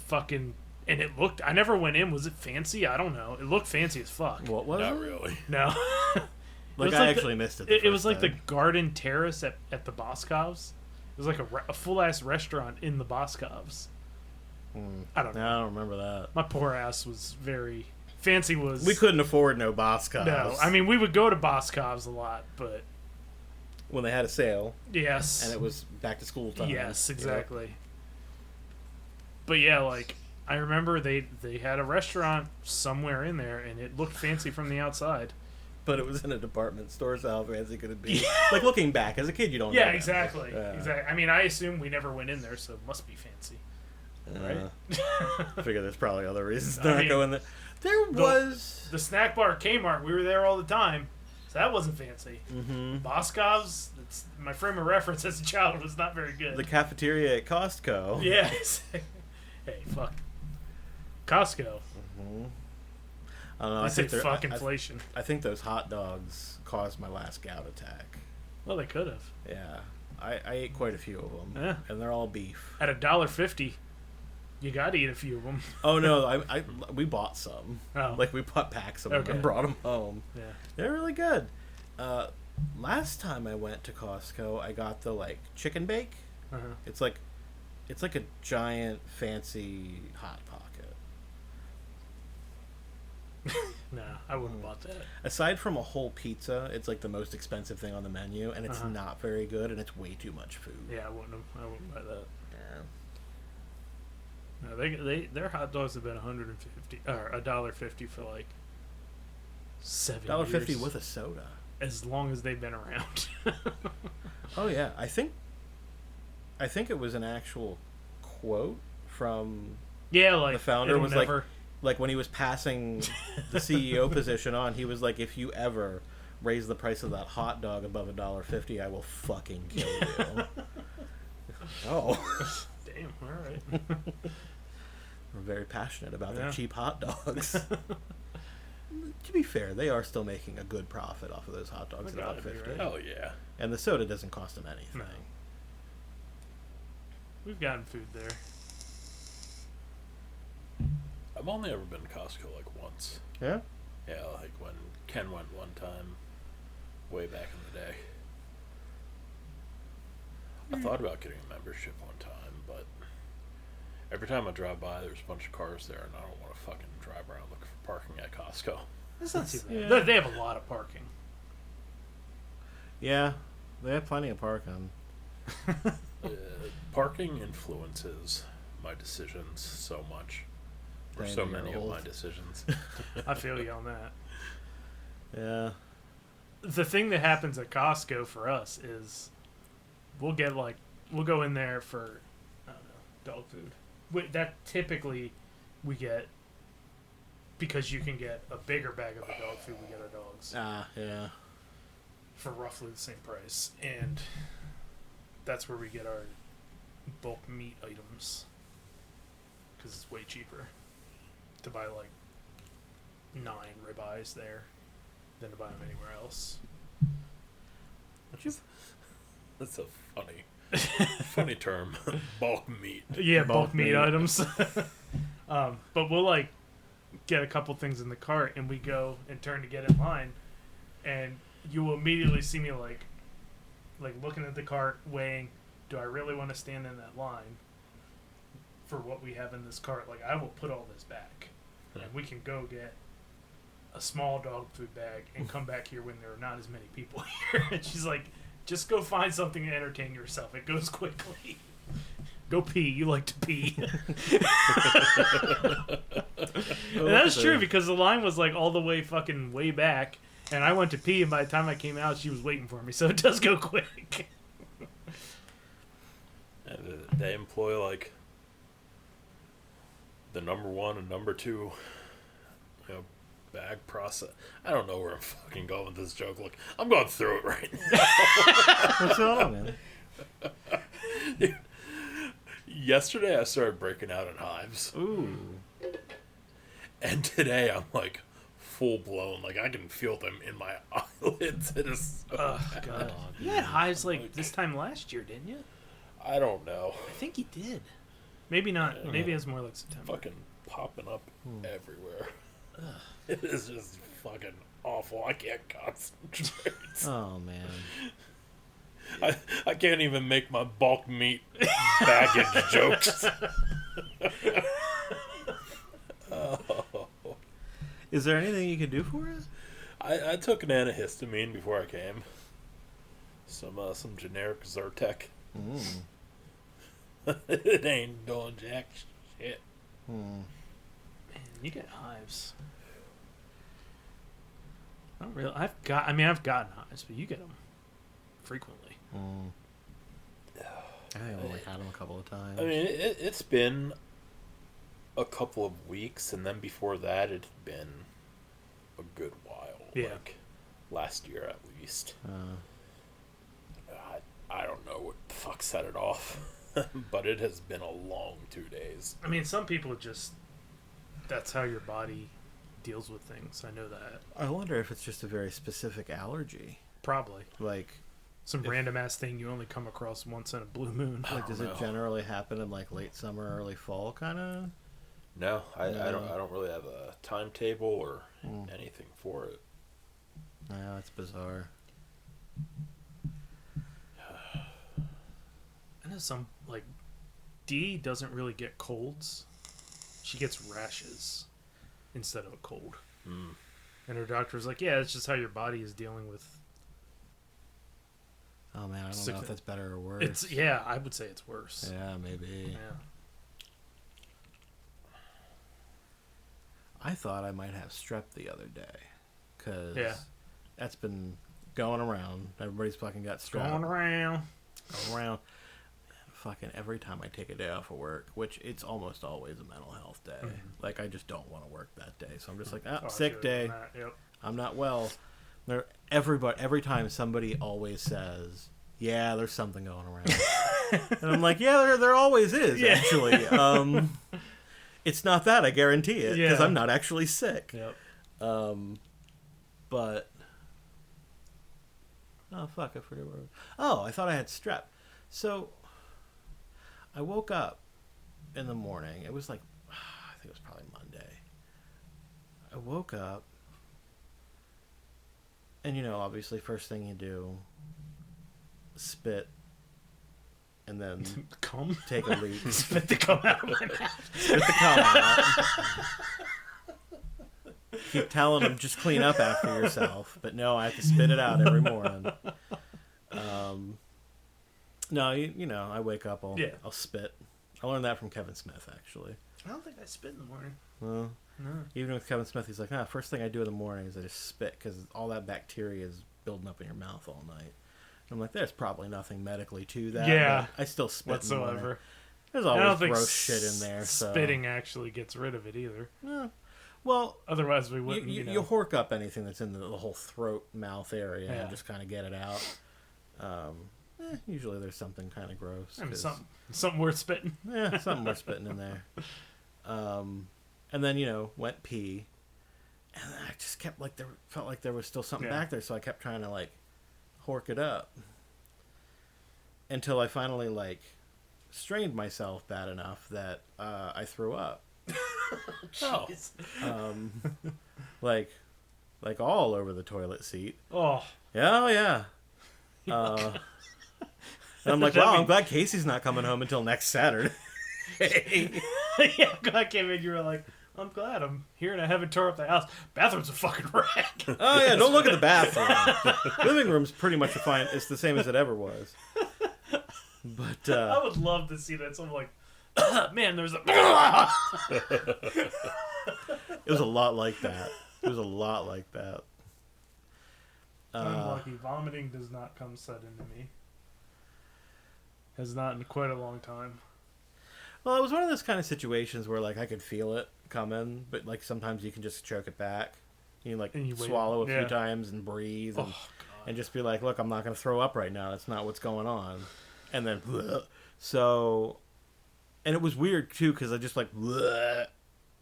fucking. And it looked. I never went in. Was it fancy? I don't know. It looked fancy as fuck. What was Not it? really. No. Like, I actually missed it. It was like the garden terrace at the Boscov's. It was like a full ass restaurant in the Boscov's. I don't know. I don't remember that. My poor ass was very fancy. We couldn't afford no Boscov's. No, I mean we would go to Boscov's a lot, but when they had a sale yes, and it was back to school time. yes, exactly. But yeah, like I remember they had a restaurant somewhere in there, and it looked fancy from the outside. But it was in a department store, so how fancy could it be? Like, looking back, as a kid, you don't know. Yeah, that. exactly. Exactly. I mean, I assume we never went in there, so it must be fancy. Right? I figure there's probably other reasons I to not mean, go in there. There was... The snack bar at Kmart, we were there all the time, so that wasn't fancy. Mm-hmm. Boscov's, my frame of reference as a child was not very good. The cafeteria at Costco. Yes. Hey, fuck. Costco. Mm-hmm. I don't know. I say think fuck inflation. I think those hot dogs caused my last gout attack. Well, they could have. Yeah. I ate quite a few of them. Yeah. And they're all beef. At $1.50, you got to eat a few of them. Oh, no. We bought some. Oh. Like, we bought packs of them Okay. and brought them home. Yeah. They're really good. Last time I went to Costco, I got the, like, chicken bake. Uh-huh. It's like a giant, fancy Hot Pocket. Nah, I wouldn't have bought that. Aside from a whole pizza, it's like the most expensive thing on the menu, and it's Uh-huh. not very good, and it's way too much food. Yeah, I wouldn't buy that. Yeah. No, their hot dogs have been $150 or $1.50 for like 7 years. $1.50 with a soda. As long as they've been around. Oh yeah, I think it was an actual quote from Yeah, like the founder. it'll Was never... like when he was passing the CEO position on, he was like, if you ever raise the price of that hot dog above $1.50, I will fucking kill you. Oh. Damn, all right. We're very passionate about Yeah. their cheap hot dogs. To be fair, they are still making a good profit off of those hot dogs at They gotta be, $1.50. right? Oh, yeah. And the soda doesn't cost them anything. No. We've gotten food there. I've only ever been to Costco like once. Yeah? Yeah, like when Ken went one time, way back in the day. I thought about getting a membership one time, but every time I drive by, there's a bunch of cars there, and I don't want to fucking drive around looking for parking at Costco. That's not too bad. Yeah. They have a lot of parking. Yeah, they have plenty of parking. Parking influences my decisions so much. Or Damn, so you're many of old. my decisions. I feel you on that. Yeah. The thing that happens at Costco for us is we'll go in there for, I don't know, dog food. That typically we get, because you can get a bigger bag of the dog food, we get our dogs Yeah. for roughly the same price. And that's where we get our bulk meat items, because it's way cheaper to buy like 9 ribeyes there than to buy them anywhere else. That's a funny term. Bulk meat. Yeah, bulk Bulk meat meat. items. But we'll like get a couple things in the cart, and we go and turn to get in line, and you will immediately see me like looking at the cart, weighing, do I really want to stand in that line for what we have in this cart? Like, I will put all this back, and we can go get a small dog food bag and come back here when there are not as many people here. And she's like, just go find something to entertain yourself. It goes quickly. Go pee. You like to pee. And that's true, because the line was like all the way fucking way back, and I went to pee, and by the time I came out, she was waiting for me. So it does go quick. And they employ like the number 1 and number 2, you know, bag process. I don't know where I'm fucking going with this joke. Look, I'm going through it right now. What's going on, man? Dude, yesterday I started breaking out in hives. Ooh. And today I'm like full blown. Like I can feel them in my eyelids. It is so bad. God. You had hives like this time last year, didn't you? I don't know. I think you did. Maybe not. Maybe it's more like September. Fucking popping up everywhere. It is just fucking awful. I can't concentrate. Oh, man. I can't even make my bulk meat baggage jokes. Is there anything you can do for it? I took an antihistamine before I came. Some generic Zyrtec. It ain't doing jack shit. Man, you get hives. Not really. I've gotten hives, but you get them frequently. I think I've only had them a couple of times. I mean, it's been a couple of weeks, and then before that, it had been a good while. Yeah. Like last year at least. I don't know what the fuck set it off, but it has been a long 2 days. I mean, some people just, that's how your body deals with things. I know that. I wonder if it's just a very specific allergy. Probably. Like, some random ass thing you only come across once in a blue moon. like does it generally happen in like late summer, early fall kind of? No, I don't really have a timetable or anything for it. No, that's bizarre. I know some, like, Dee doesn't really get colds. She gets rashes instead of a cold. And her doctor was like, yeah, it's just how your body is dealing with. Oh man, I don't know if that's better or worse. I would say it's worse. Yeah, maybe. Yeah. I thought I might have strep the other day, because that's been going around. Everybody's fucking got strep. Going around. Fucking every time I take a day off of work, which it's almost always a mental health day. Like, I just don't want to work that day. So I'm just like, sick day. Yep. I'm not well. Every time somebody always says, yeah, there's something going around. And I'm like, yeah, there always is, actually. It's not that, I guarantee it, because I'm not actually sick. Yep. But, oh, fuck, I forget where. Oh, I thought I had strep. So, I woke up in the morning. It was like, I think it was probably Monday. I woke up, and, you know, obviously, first thing you do, spit, and then Cum? take a leak. Spit the cum out of my mouth. Spit the cum out. Keep telling them, just clean up after yourself. But no, I have to spit it out every morning. No, you know, I wake up, I'll spit. I learned that from Kevin Smith, actually. I don't think I spit in the morning. Well, No. even with Kevin Smith, he's like, first thing I do in the morning is I just spit, because all that bacteria is building up in your mouth all night. I'm like, there's probably nothing medically to that. Yeah. But I still spit Whatsoever. in the morning. There's I don't always think gross shit in there. So. Spitting actually gets rid of it either. Yeah. Well, otherwise we wouldn't. You hork up anything that's in the whole throat mouth area and Yeah. just kind of get it out. Usually there's something kind of gross. I mean, something worth spitting. Yeah, something worth spitting in there. And then, you know, went pee, and then I just kept felt like there was still something back there, so I kept trying to hork it up until I finally strained myself bad enough that I threw up. Oh. like all over the toilet seat. Oh. Yeah, oh yeah. And I'm like, wow, I'm glad Casey's not coming home until next Saturday. Yeah, I came in, you were like, I'm glad I'm here and I haven't tore up the house. Bathroom's a fucking wreck. Oh yeah, don't look at the bathroom. Living room's pretty much fine. It's the same as it ever was. But I would love to see that. So I'm like, man, there's a. It was a lot like that. It was a lot like that. I'm lucky. Vomiting does not come sudden to me. Has not in quite a long time. Well, it was one of those kind of situations where like I could feel it coming, but like sometimes you can just choke it back. You can like swallow a few times and breathe and just be like, look, I'm not going to throw up right now. That's not what's going on. And then so, and it was weird too because I just like,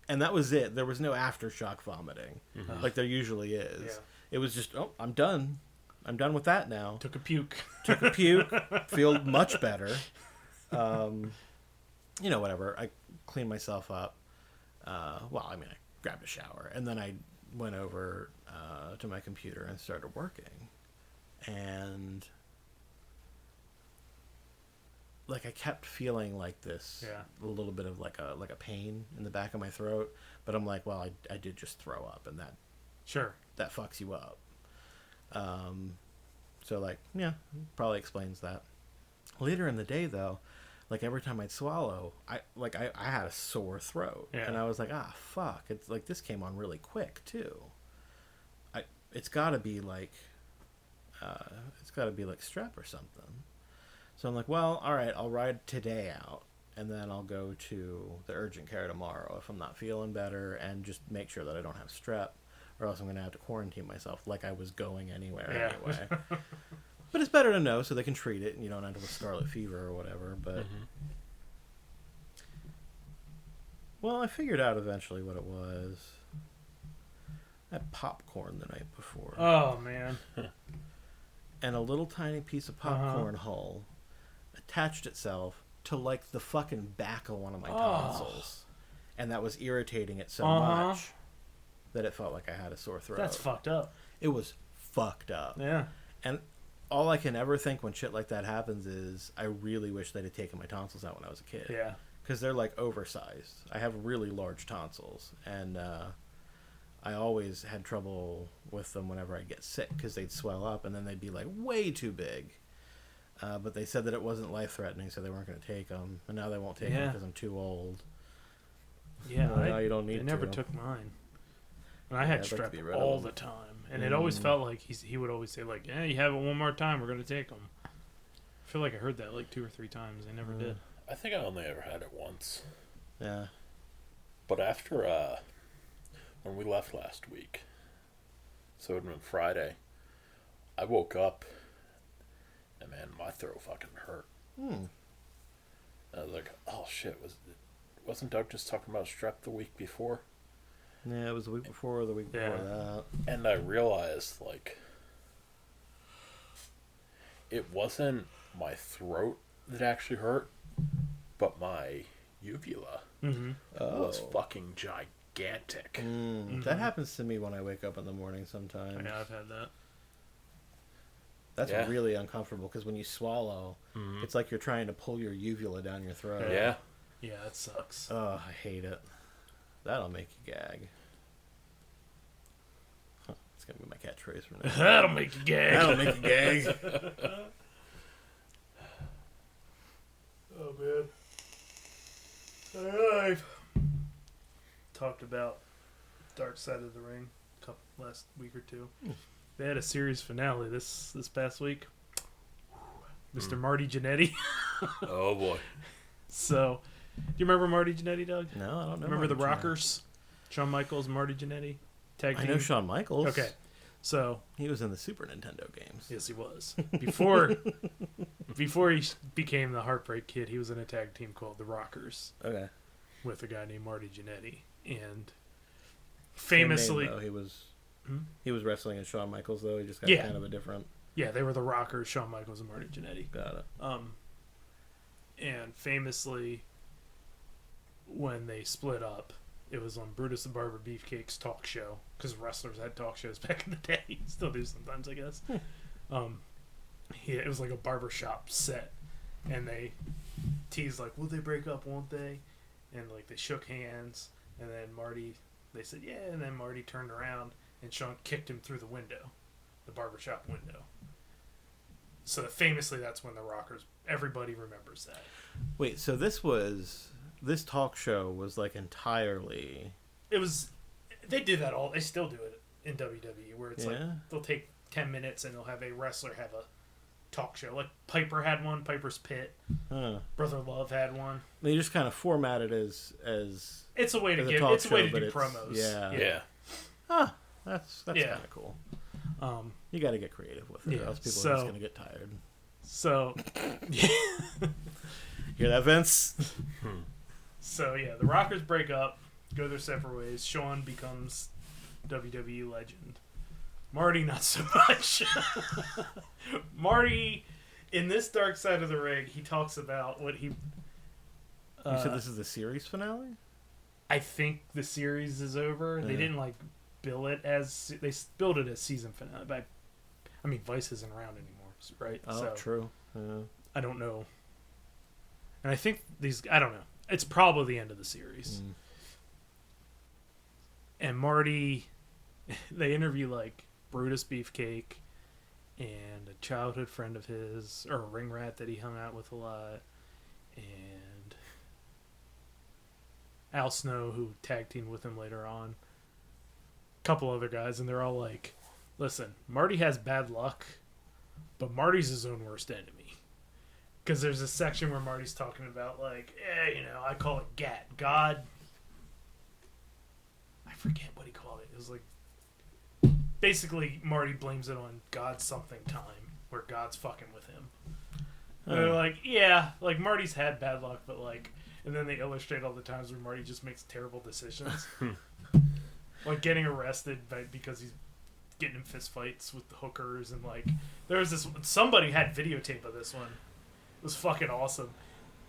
and that was it. There was no aftershock vomiting like there usually is. Yeah. It was just, oh, I'm done. I'm done with that now. Took a puke. Feel much better. You know, whatever. I cleaned myself up. Well, I mean, I grabbed a shower. And then I went over to my computer and started working. And, like, I kept feeling like this. Yeah. A little bit of, like a pain in the back of my throat. But I'm like, well, I did just throw up. And that... Sure. That fucks you up. So, like, yeah, probably explains that. Later in the day, though, like, every time I'd swallow, I had a sore throat. Yeah. And I was like, fuck. It's like, this came on really quick, too. It's got to be, like, strep or something. So I'm like, well, all right, I'll ride today out. And then I'll go to the urgent care tomorrow if I'm not feeling better and just make sure that I don't have strep. Or else I'm going to have to quarantine myself like I was going anywhere anyway. But it's better to know so they can treat it and you don't end up with scarlet fever or whatever. But well, I figured out eventually what it was. I had popcorn the night before. Oh, man. And a little tiny piece of popcorn hull attached itself to, like, the fucking back of one of my tonsils. And that was irritating it so much that it felt like I had a sore throat. That's fucked up. It was fucked up. Yeah. And all I can ever think when shit like that happens is I really wish they'd have taken my tonsils out when I was a kid. Yeah. Because they're, like, oversized. I have really large tonsils. And I always had trouble with them whenever I'd get sick because they'd swell up and then they'd be, like, way too big. But they said that it wasn't life-threatening, so they weren't going to take them. And now they won't take them because I'm too old. Yeah, now you don't need to. They never took mine. And I had strep all the time. And it always felt like he would always say, like, you have it one more time, we're going to take them. I feel like I heard that like 2 or 3 times. I never did. I think I only ever had it once. Yeah. But after, when we left last week, so it would have been Friday, I woke up, and man, my throat fucking hurt. I was like, oh shit, wasn't Doug just talking about strep the week before? Yeah, it was the week before or the week before that. And I realized, like, it wasn't my throat that actually hurt, but my uvula was fucking gigantic. That happens to me when I wake up in the morning sometimes. Yeah, I've had that. That's really uncomfortable because when you swallow, it's like you're trying to pull your uvula down your throat. Yeah. Yeah, that sucks. Oh, I hate it. That'll make you gag. Huh, it's going to be my catchphrase from now. That'll make you gag. That'll make you gag. Oh, man. I've talked about Dark Side of the Ring last week or two. They had a series finale this past week. Mr. Marty Jannetty. Oh, boy. So, do you remember Marty Jannetty, Doug? No, I don't know. Remember the Rockers? Shawn Michaels, Marty Jannetty? Tag team? I know Shawn Michaels. Okay. So he was in the Super Nintendo games. Yes, he was. Before he became the Heartbreak Kid, he was in a tag team called the Rockers. Okay. With a guy named Marty Jannetty. And famously... Same name, though. He was wrestling as Shawn Michaels, though. He just got kind of a different... Yeah, they were the Rockers, Shawn Michaels and Marty Jannetty. Got it. And famously, when they split up, It was on Brutus the Barber Beefcake's talk show, because wrestlers had talk shows back in the day. Still do sometimes, I guess. It was like a barbershop set, and they teased like, will they break up, won't they? And like they shook hands, and then they said yeah, and then Marty turned around and Sean kicked him through the window, the barbershop window. So famously, that's when the Rockers, everybody remembers that. Wait, so this talk show was like entirely... They do that they still do it in WWE, where it's like, they'll take 10 minutes and they'll have a wrestler have a talk show. Like Piper had one, Piper's Pit. Brother Love had one. They just kind of format it as it's a way to do promos. Yeah. Huh. That's kind of cool. You got to get creative with it, or else people are just going to get tired. So, hear that, Vince? So yeah, the Rockers break up, go their separate ways. Shawn becomes WWE legend. Marty, not so much. Marty, in this Dark Side of the Ring, he talks about what he... you said this is the series finale? I think the series is over. They didn't bill it as... They billed it as season finale. But I mean, Vice isn't around anymore, right? Oh, so, true. Yeah. I don't know. And I think I don't know. It's probably the end of the series. And Marty... They interview, Brutus Beefcake and a childhood friend of his, or a ring rat that he hung out with a lot, and Al Snow, who tag teamed with him later on, a couple other guys, and they're all like, listen, Marty has bad luck, but Marty's his own worst enemy. Because there's a section where Marty's talking about, I call it God. I forget what he called it. It was basically, Marty blames it on God's something time, where God's fucking with him. And they're like, yeah, Marty's had bad luck, but and then they illustrate all the times where Marty just makes terrible decisions. Getting arrested because he's getting in fist fights with the hookers, and there was this, somebody had videotape of this one. It was fucking awesome.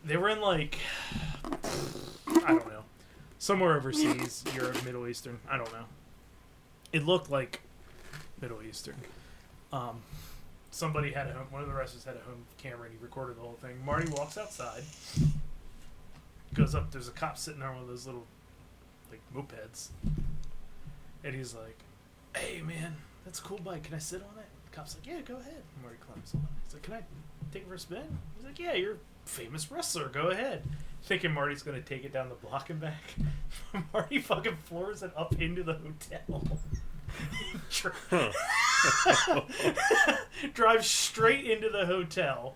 They were in I don't know, somewhere overseas, Europe, Middle Eastern, I don't know. It looked like Middle Eastern. Somebody had one of the wrestlers had a home camera, and he recorded the whole thing. Marty walks outside, goes up, there's a cop sitting on one of those little mopeds, and he's like, hey man, that's a cool bike, can I sit on it? The cop's like, yeah, go ahead. Marty climbs on it. He's like, can I take it for a spin? He's like, yeah, you're a famous wrestler, go ahead. Thinking Marty's gonna take it down the block and back. Marty fucking floors it up into the hotel. Drives straight into the hotel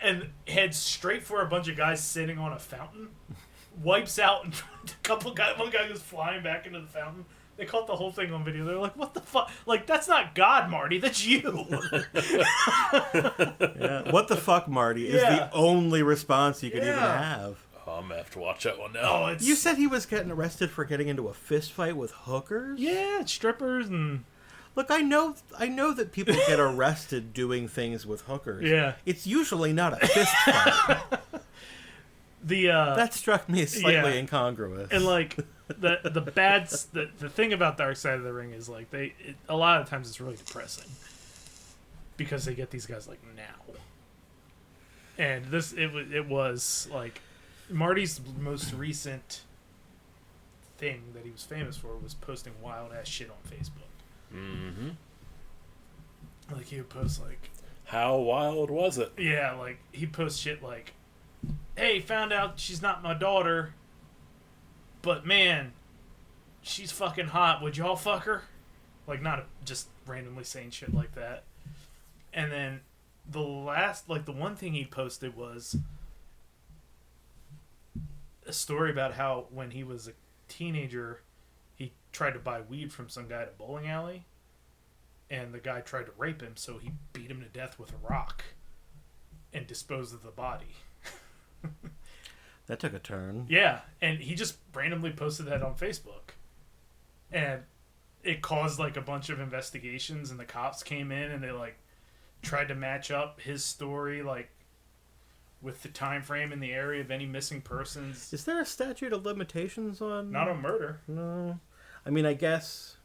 and heads straight for a bunch of guys sitting on a fountain. Wipes out, and one guy goes flying back into the fountain. They caught the whole thing on video. They're like, what the fuck? That's not God, Marty. That's you. Yeah. What the fuck, Marty, is the only response you could even have. Oh, I'm going to have to watch that one now. You said he was getting arrested for getting into a fist fight with hookers? Yeah, strippers and... Look, I know that people get arrested doing things with hookers. Yeah. It's usually not a fist fight. That struck me as slightly incongruous. And the thing about Dark Side of the Ring is a lot of times it's really depressing because they get these guys now. And it was Marty's most recent thing that he was famous for was posting wild ass shit on Facebook. Mm-hmm. He would post how wild was it? Yeah, he'd post shit hey, found out she's not my daughter, but man, she's fucking hot. Would y'all fuck her? Not just randomly saying shit like that. And then the one thing he posted was a story about how when he was a teenager, he tried to buy weed from some guy at a bowling alley, and the guy tried to rape him, so he beat him to death with a rock and disposed of the body. That took a turn. Yeah, and he just randomly posted that on Facebook. And it caused a bunch of investigations, and the cops came in and they tried to match up his story with the time frame and the area of any missing persons. Is there a statute of limitations on? Not on murder. No. I mean, I guess.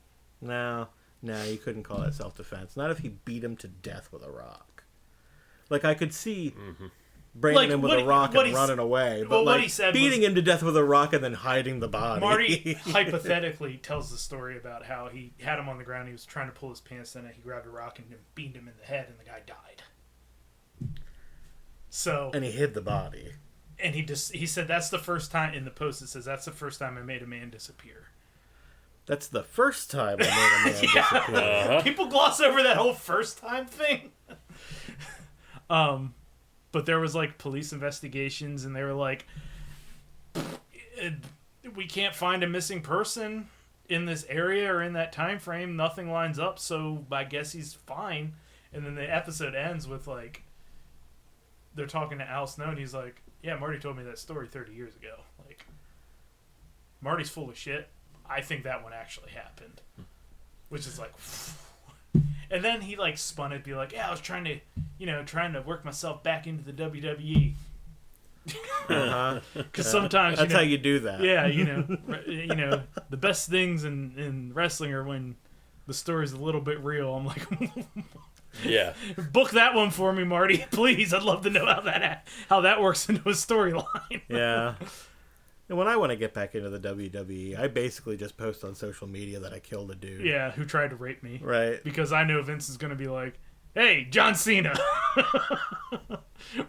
No, you couldn't call that self-defense. Not if he beat him to death with a rock. Like, I could see breaking him with a rock and running away. But, what he said beating him to death with a rock and then hiding the body. Marty hypothetically tells the story about how he had him on the ground. He was trying to pull his pants down, and he grabbed a rock and beamed him in the head, and the guy died. So. And he hid the body. And he said that's the first time, in the post it says, that's the first time I made a man disappear. That's the first time I made a man disappear. Uh-huh. People gloss over that whole first time thing. But there was like police investigations, and they were like, we can't find a missing person in this area or in that time frame. Nothing lines up, so I guess he's fine. And then the episode ends with like, they're talking to Al Snow, and he's like, yeah, Marty told me that story 30 years ago. Like, Marty's full of shit. I think that one actually happened. Which is like... And then he like spun it, be like, yeah, I was trying to work myself back into the WWE. Because sometimes... That's how you do that. Yeah, the best things in wrestling are when the story's a little bit real. I'm like... Yeah. Book that one for me, Marty. Please, I'd love to know how that works into a storyline. Yeah. And when I want to get back into the WWE, I basically just post on social media that I killed a dude. Yeah, who tried to rape me. Right. Because I know Vince is going to be like, hey, John Cena.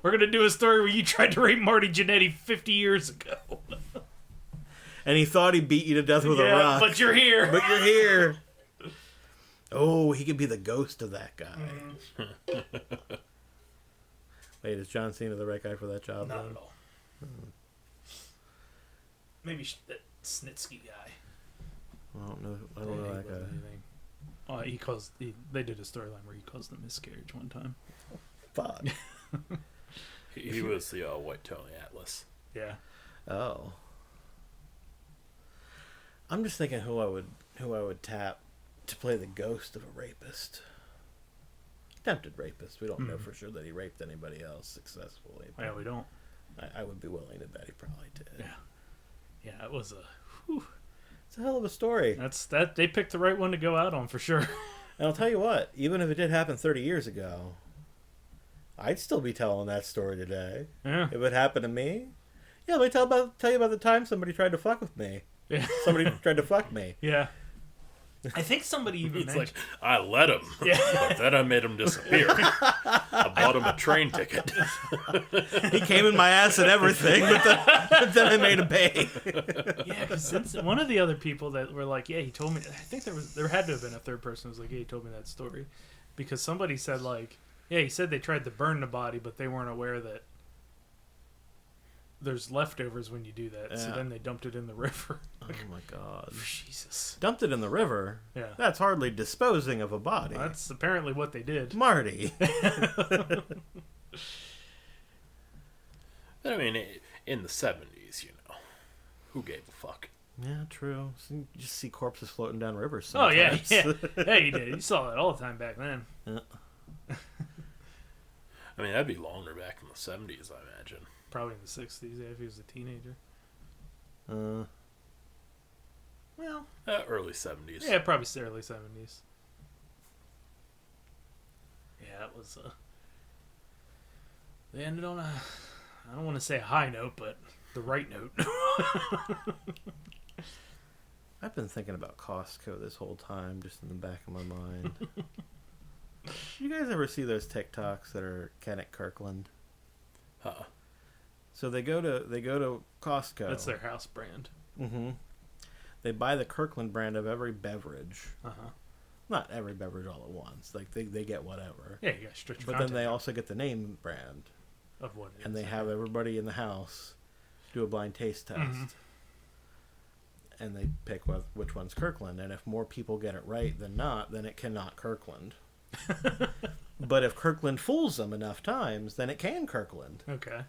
We're going to do a story where you tried to rape Marty Jannetty 50 years ago. And he thought he beat you to death with a rock. But you're here. But you're here. Oh, he could be the ghost of that guy. Wait, is John Cena the right guy for that job? Not at all. Maybe that Snitsky guy. I don't know that guy. Oh, they did a storyline where he caused a miscarriage one time. Fuck. He was the White Tony Atlas. Yeah. Oh. I'm just thinking who I would tap to play the ghost of a rapist. Attempted rapist. We don't know for sure that he raped anybody else successfully. Yeah, we don't. I would be willing to bet he probably did. Yeah. Yeah, it was a... Whew. It's a hell of a story. They picked the right one to go out on for sure. And I'll tell you what, even if it did happen 30 years ago, I'd still be telling that story today. Yeah. If it happened to me, yeah, let me tell you about the time somebody tried to fuck with me. Yeah. Somebody tried to fuck me. Yeah. I think somebody even It's mentioned... like, I let him, but then I made him disappear. I bought him a train ticket. He came in my ass and everything, but then I made him pay. Yeah, because one of the other people that were like, yeah, he told me... I think there had to have been a third person who was like, yeah, he told me that story. Because somebody said like, yeah, he said they tried to burn the body, but they weren't aware that there's leftovers when you do that. Yeah. So then they dumped it in the river. Oh my god. Jesus. Dumped it in the river? Yeah. That's hardly disposing of a body. That's apparently what they did. Marty. I mean, in the 70s, who gave a fuck? Yeah, true. So you just see corpses floating down rivers sometimes. Oh, yeah. Yeah, you did. You saw that all the time back then. Yeah. I mean, that'd be longer back in the 70s, I imagine. Probably in the 60s, yeah, if he was a teenager. Well, early 70s. Yeah, probably early 70s. Yeah, it was. They ended on I don't want to say a high note, but the right note. I've been thinking about Costco this whole time, just in the back of my mind. You guys ever see those TikToks that are Kenneth Kirkland? So they go to Costco. That's their house brand. Mm-hmm. They buy the Kirkland brand of every beverage. Not every beverage all at once. Like they get whatever. Yeah, you got strict. But then they also get the name brand of what it is. And they have everybody in the house do a blind taste test. Mm-hmm. And they pick which one's Kirkland. And if more people get it right than not, then it cannot Kirkland. But if Kirkland fools them enough times, then it can Kirkland. Okay.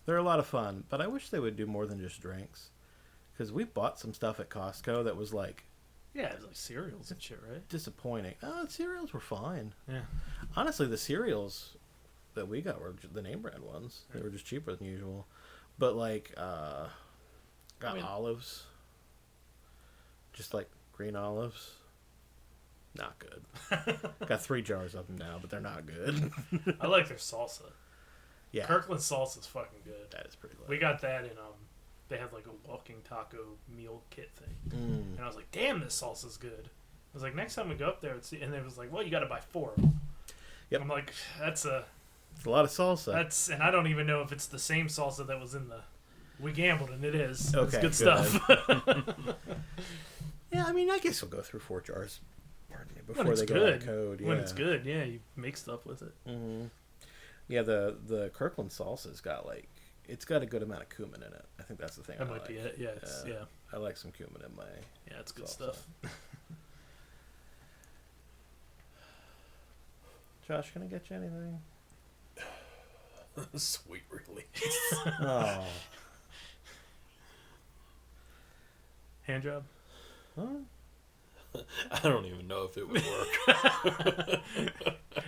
They're a lot of fun, but I wish they would do more than just drinks. Because we bought some stuff at Costco that was like... Yeah, it was like cereals and shit, right? Disappointing. The cereals were fine. Yeah. Honestly, the cereals that we got were the name brand ones. They were just cheaper than usual. But like, got olives. Just like green olives. Not good. Got 3 jars of them now, but they're not good. I like their salsa. Yeah. Kirkland salsa's fucking good. That is pretty good. We got that in, they had like a walking taco meal kit thing. And I was like, damn, this salsa's good. I was like, next time we go up there, and it was like, well, you got to buy 4 of them. Yep. I'm like, it's a lot of salsa. And I don't even know if it's the same salsa that was in the, we gambled and it is. Okay, it's good stuff. Yeah, I mean, I guess we'll go through 4 jars. Pardon me, before when it's they go good. out of code. Yeah. When it's good, yeah, you make stuff with it. Mm-hmm. Yeah, the Kirkland salsa's got like, it's got a good amount of cumin in it. I think that's the thing. That might be it. Yeah, yeah. I like some cumin in my. Yeah, it's good salsa. stuff. Josh, can I get you anything? Sweet release. Oh. Hand job? Huh? I don't even know if it would work.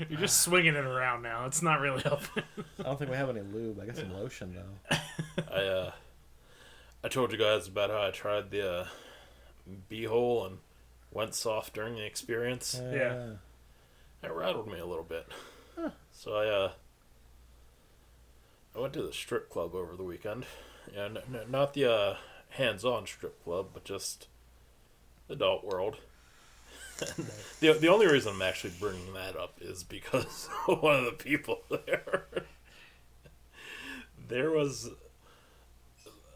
You're just swinging it around now. It's not really helping. I don't think we have any lube. I got some lotion though. I told you guys about how I tried the B-hole and went soft during the experience. Yeah. It rattled me a little bit. Huh. So I went to the strip club over the weekend. Yeah, not the hands-on strip club, but just adult world. The only reason I'm actually bringing that up is because one of the people there was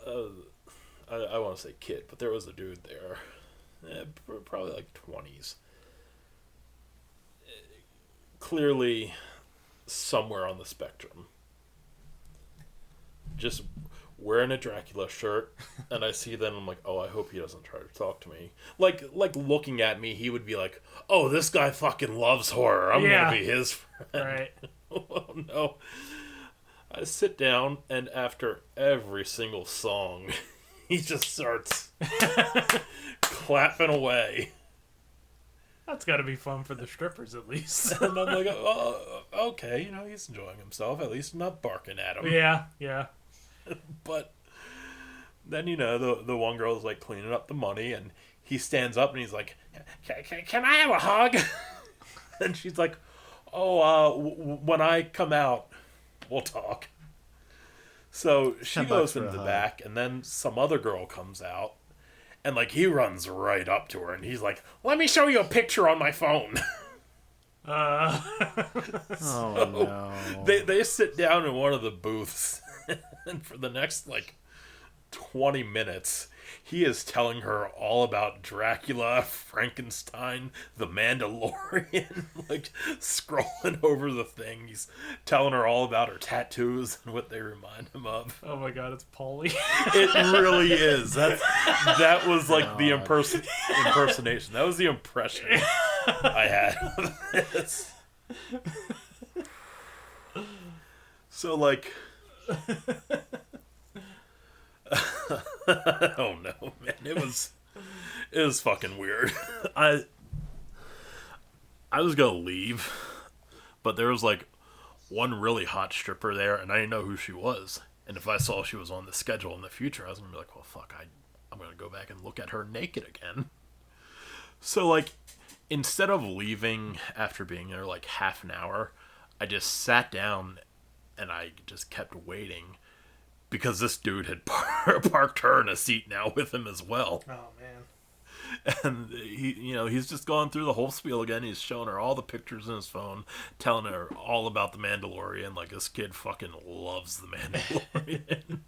I want to say kid, but there was a dude there, probably like 20s, clearly somewhere on the spectrum, just wearing a Dracula shirt, and I see that, and I'm like, oh, I hope he doesn't try to talk to me. Like looking at me, he would be like, oh, this guy fucking loves horror. I'm gonna be his friend. Right. Oh, no. I sit down, and after every single song, he just starts clapping away. That's got to be fun for the strippers, at least. And I'm like, oh, okay, he's enjoying himself. At least not barking at him. Yeah, yeah. But then, the one girl's like cleaning up the money, and he stands up and he's like, can I have a hug? And she's like, oh, when I come out, we'll talk. So she goes into the back, and then some other girl comes out, and like he runs right up to her, and he's like, let me show you a picture on my phone. Oh, no. They sit down in one of the booths, and for the next, 20 minutes, he is telling her all about Dracula, Frankenstein, the Mandalorian, scrolling over the thing. He's telling her all about her tattoos and what they remind him of. Oh my god, it's Paulie. It really is. That was the impersonation. That was the impression I had of this. So, oh no, man. It was fucking weird. I was gonna leave, but there was one really hot stripper there, and I didn't know who she was. And if I saw she was on the schedule in the future, I was gonna be like, well, fuck, I'm gonna go back and look at her naked again. So instead of leaving after being there half an hour, I just sat down and I just kept waiting. Because this dude had parked her in a seat now with him as well. Oh, man. And he's just gone through the whole spiel again. He's showing her all the pictures in his phone, telling her all about the Mandalorian. This kid fucking loves the Mandalorian.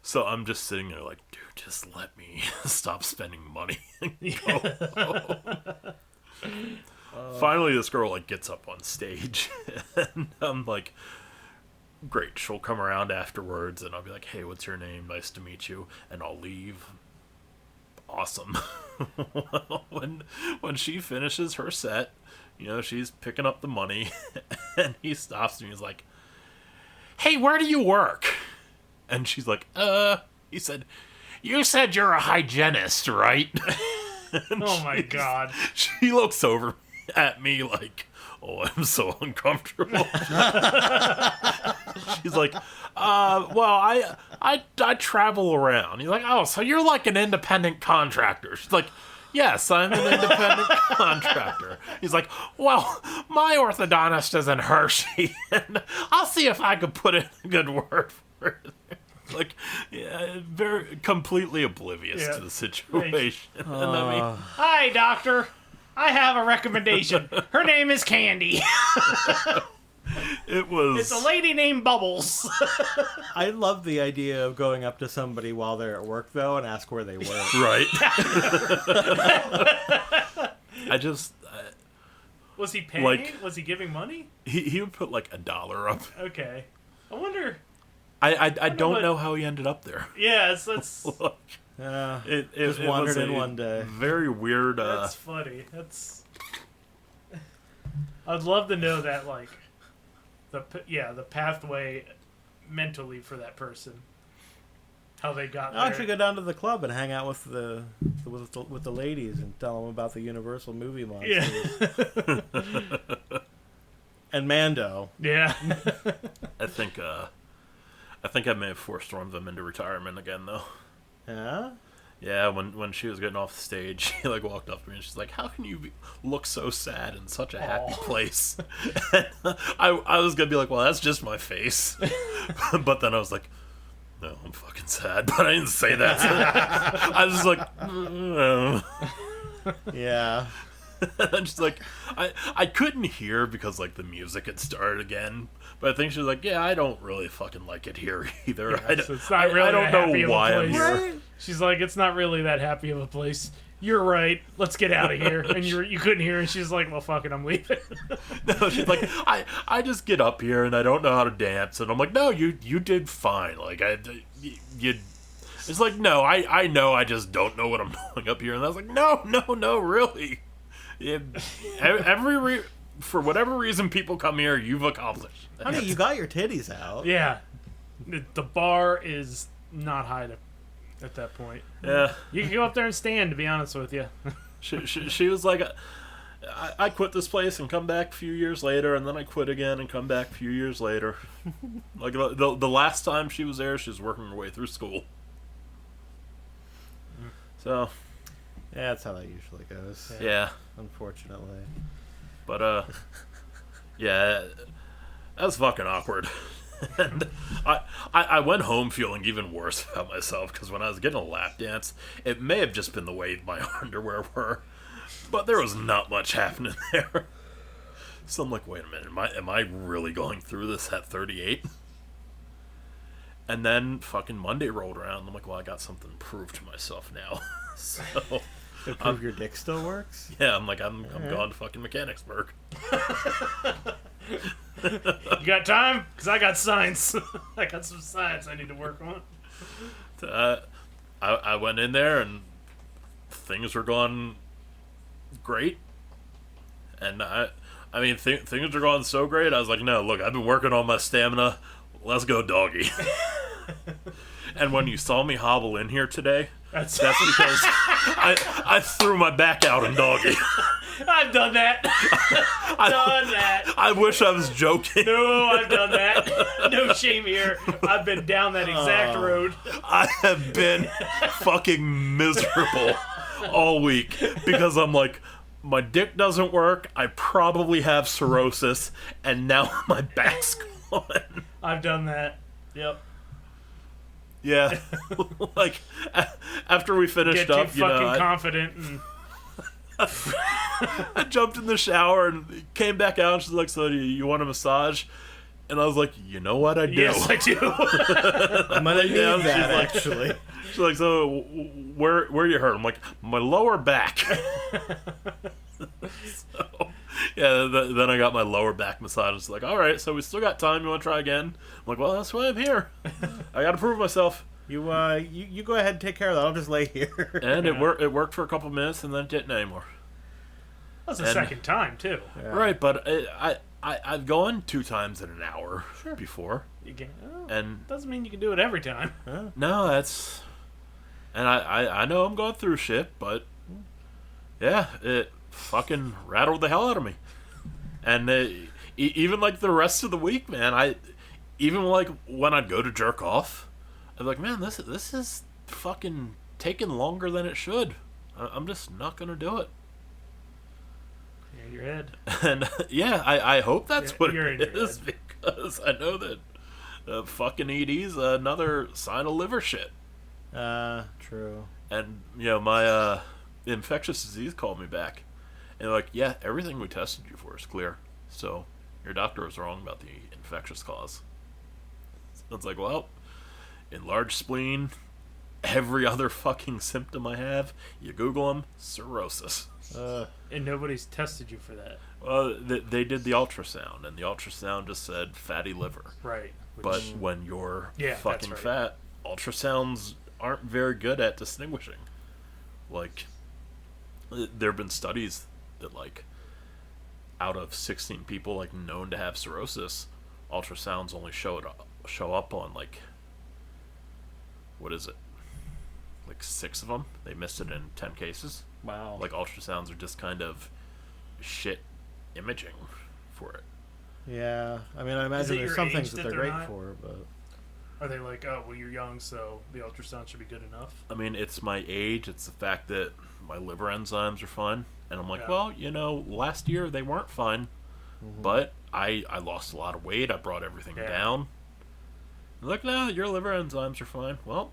So I'm just sitting there dude, just let me stop spending money and go home. Finally, this girl gets up on stage, and I'm like, great, she'll come around afterwards, and I'll be like, hey, what's your name? Nice to meet you. And I'll leave. Awesome. when she finishes her set, she's picking up the money, and he stops me. He's like, hey, where do you work? And she's like, he said, you said you're a hygienist, right? Oh my god. She looks over at me like, oh, I'm so uncomfortable. She's like, well, I travel around. He's like, oh, so you're like an independent contractor. She's like, yes, I'm an independent contractor. He's like, well, my orthodontist is in Hershey, and I'll see if I could put in a good word for it. Like, yeah, very completely oblivious to the situation. And I mean, Hi, doctor. I have a recommendation. Her name is Candy. It's a lady named Bubbles. I love the idea of going up to somebody while they're at work, though, and ask where they work. Right. I just... Was he paying? Like, was he giving money? He would put like $1 up. Okay. I wonder... I don't know how he ended up there. Yes, that's... It just wandered in one day. Very weird. That's funny. That's... I'd love to know that, like, the pathway mentally for that person. How they got there. I'll actually go down to the club and hang out with the ladies and tell them about the Universal movie monsters. Yeah. And Mando. Yeah. I think I may have force-stormed them into retirement again, though. Yeah? Yeah, when she was getting off the stage, she like walked up to me and she's like, "How can you look so sad in such a happy place?" And I was gonna be like, "Well, that's just my face," but then I was like, "No, I'm fucking sad," but I didn't say that. I was just like, Yeah. I'm just like, I couldn't hear because like the music had started again. But I think she was like, yeah, I don't really fucking like it here either. Yeah, so it's not really I don't know why I'm here. Right? She's like, it's not really that happy of a place. You're right. Let's get out of here. And you couldn't hear. And she's like, well, fuck it, I'm leaving. No, she's like, I just get up here and I don't know how to dance. And I'm like, no, you did fine. Like, you. It's like, no, I know, I just don't know what I'm doing up here. And I was like, no, really. For whatever reason people come here, you've accomplished. Honey, you got your titties out. Yeah. The bar is not high at that point. Yeah. You can go up there and stand, to be honest with you. She was like, I quit this place and come back a few years later, and then I quit again and come back a few years later. Like, the last time she was there, she was working her way through school. So... Yeah, that's how that usually goes. Yeah. Unfortunately. But, yeah, that was fucking awkward. And I went home feeling even worse about myself, because when I was getting a lap dance, it may have just been the way my underwear were, but there was not much happening there. So I'm like, wait a minute, am I really going through this at 38? And then fucking Monday rolled around, I'm like, well, I got something to prove to myself now. So... To prove your dick still works? Yeah, I'm like, I'm going to fucking Mechanicsburg. You got time? Because I got science. I got some science I need to work on. I went in there and things were going great. And I mean, things are going so great. I was like, no, look, I've been working on my stamina. Let's go, doggy. And when you saw me hobble in here today, that's because I threw my back out in doggy. I've done that. I wish I was joking. No, I've done that. No shame here. I've been down that exact road. I have been fucking miserable all week because I'm like, my dick doesn't work, I probably have cirrhosis, and now my back's gone. I've done that. Yep. Yeah. Like, after we finished Get up, you fucking confident. And... I jumped in the shower and came back out, and she's like, so do you want a massage? And I was like, you know what, I do. Yes, I do. I'm gonna need that, actually. She's like, so where you hurt? I'm like, my lower back. So, yeah, then I got my lower back massage. It's like, all right, so we still got time. You want to try again? I'm like, well, that's why I'm here. I got to prove myself. You go ahead and take care of that. I'll just lay here. And it worked for a couple minutes, and then it didn't anymore. That's the second time too. Yeah. Right, but I've gone 2 times in an hour before. You can, and doesn't mean you can do it every time. Huh? No, that's... And I know I'm going through shit, but... Yeah, it fucking rattled the hell out of me. And even like the rest of the week, man, even like when I'd go to jerk off, I'd be like, man, this is fucking taking longer than it should. I'm just not gonna do it. Yeah, your head. And yeah, I hope that's what you're it in your is, because I know that fucking ED's another sign of liver shit. True. And my infectious disease called me back, and they're like, yeah, everything we tested you for is clear. So your doctor was wrong about the infectious cause. So it's like, well, enlarged spleen, every other fucking symptom I have, you Google them, cirrhosis. And nobody's tested you for that. Well, they did the ultrasound, and the ultrasound just said fatty liver. Right. But when you're fucking that's fat, ultrasounds aren't very good at distinguishing. Like, there have been studies that, like, out of 16 people, like, known to have cirrhosis, ultrasounds only show up on, like, what is it? Like 6 of them. They missed it in 10 cases. Wow. Like, ultrasounds are just kind of shit imaging for it. Yeah. I mean, I imagine there's some things that they're great for, but... Are they like, oh, well, you're young, so the ultrasound should be good enough? I mean, it's my age. It's the fact that my liver enzymes are fine. And I'm like, well, last year they weren't fine. Mm-hmm. But I lost a lot of weight. I brought everything down. Look, no, your liver enzymes are fine. Well,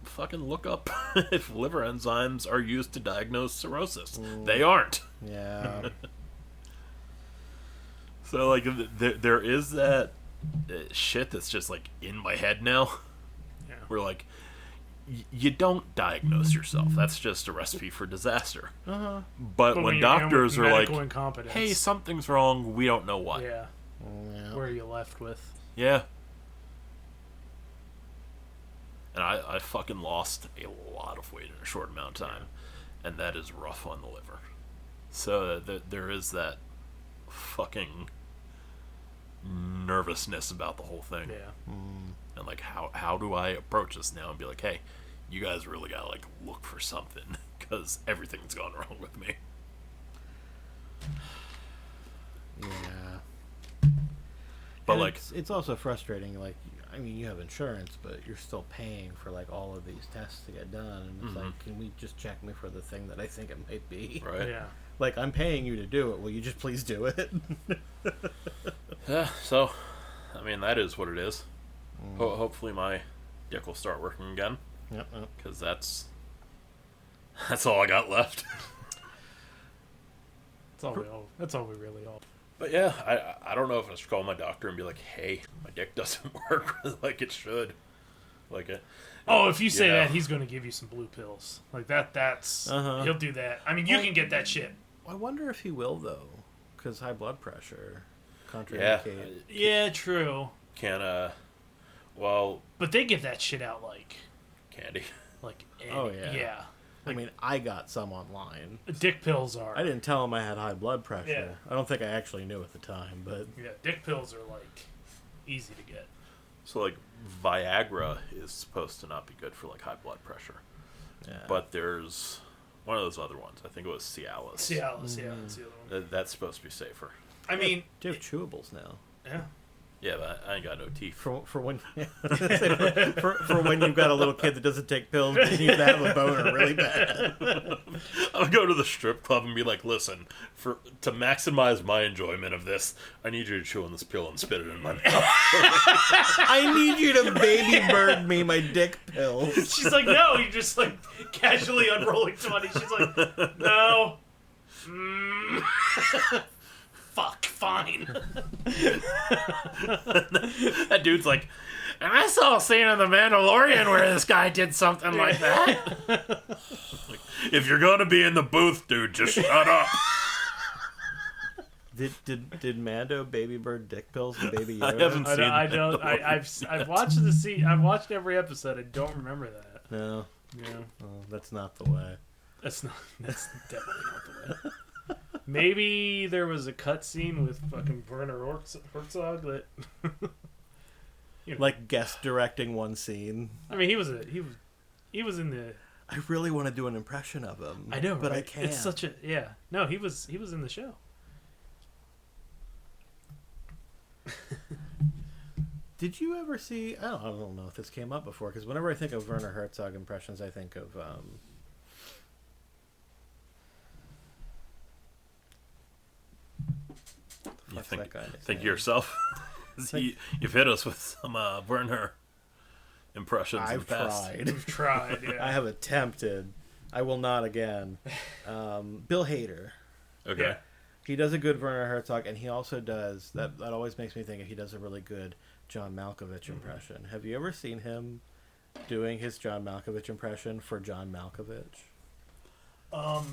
fucking look up if liver enzymes are used to diagnose cirrhosis. They aren't. Yeah. So, like, there is that shit that's just, like, in my head now. Yeah. Where, like, you don't diagnose yourself. That's just a recipe for disaster. Uh-huh. But when doctors are like, incompetence, hey, something's wrong, we don't know what. Yeah. Yeah. Where are you left with? Yeah. And I fucking lost a lot of weight in a short amount of time. And that is rough on the liver. So there is that fucking nervousness about the whole thing. Yeah. And like, how do I approach this now and be like, hey, you guys really gotta like look for something, because everything's gone wrong with me. Yeah. But and like, it's also frustrating. Like, I mean, you have insurance, but you're still paying for like all of these tests to get done. And it's like, can we just check me for the thing that I think it might be? right? Yeah. Like, I'm paying you to do it. Will you just please do it? Yeah. So, I mean, that is what it is. Hopefully, my dick will start working again. Yep. Because that's all I got left. That's all we really all. But yeah, I don't know if I should call my doctor and be like, hey, my dick doesn't work like it should. Like it. Oh, if you say that, he's going to give you some blue pills. Like that's he'll do that. I mean, you can get that shit. I wonder if he will though, because high blood pressure contraindicate. Yeah, true. Well, but they give that shit out like candy. Like yeah. I mean, I got some online. Dick pills are. I didn't tell him I had high blood pressure. Yeah. I don't think I actually knew at the time, but yeah, dick pills are like easy to get. So like Viagra is supposed to not be good for like high blood pressure. yeah. But there's one of those other ones. I think it was Cialis. Cialis, yeah, that's the other one. That's supposed to be safer. I mean, they have chewables now. Yeah. Yeah, but I ain't got no teeth. For when for when you've got a little kid that doesn't take pills, but you need to have a boner really bad. I'll go to the strip club and be like, listen, to maximize my enjoyment of this, I need you to chew on this pill and spit it in my mouth. I need you to baby bird me my dick pills. She's like, no, you're just like casually unrolling 20. She's like, no. Fuck, fine. That dude's like, and I saw a scene in The Mandalorian where this guy did something like that. Like, if you're gonna be in the booth, dude, just shut up. Did Mando baby bird dick pills and baby Yoda? I haven't seen. I don't. I've watched the scene. I've watched every episode. I don't remember that. No. Yeah. Oh, that's not the way. That's definitely not the way. Maybe there was a cut scene with fucking Werner Herzog that, like guest directing one scene. I mean, he was in the. I really want to do an impression of him. I know, but right? I can't. It's such a No, he was in the show. Did you ever see? I don't know if this came up before, because whenever I think of Werner Herzog impressions, I think of You what's that guy's think name? yourself? You've hit us with some Werner impressions in I've the past. tried. You've tried, yeah. I have attempted. I will not again. Bill Hader. Okay. Yeah. He does a good Werner Herzog, and he also does that. That always makes me think if he does a really good John Malkovich impression. Have you ever seen him doing his John Malkovich impression for John Malkovich?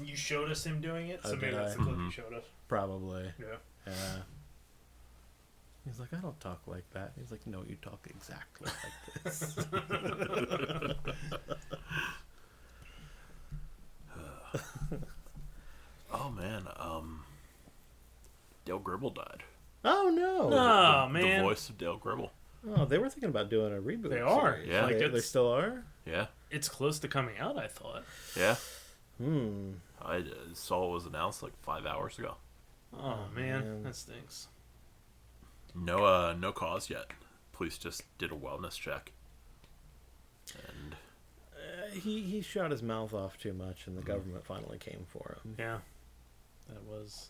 You showed us him doing it, so Oh, maybe did that's I? the clip you showed us. Probably. Yeah. Yeah. He's like, I don't talk like that. He's like, no, you talk exactly like this. Oh man, Dale Gribble died. Oh no! Oh, The man. voice of Dale Gribble. Oh, they were thinking about doing a reboot. They are. series. Yeah. Like, They it's, still are. Yeah, it's close to coming out, I thought. yeah. Hmm. I saw it was announced like 5 hours ago. Oh, man. man. That stinks. No cause yet. Police just did a wellness check. And He shot his mouth off too much, and the government finally came for him. Yeah. That was...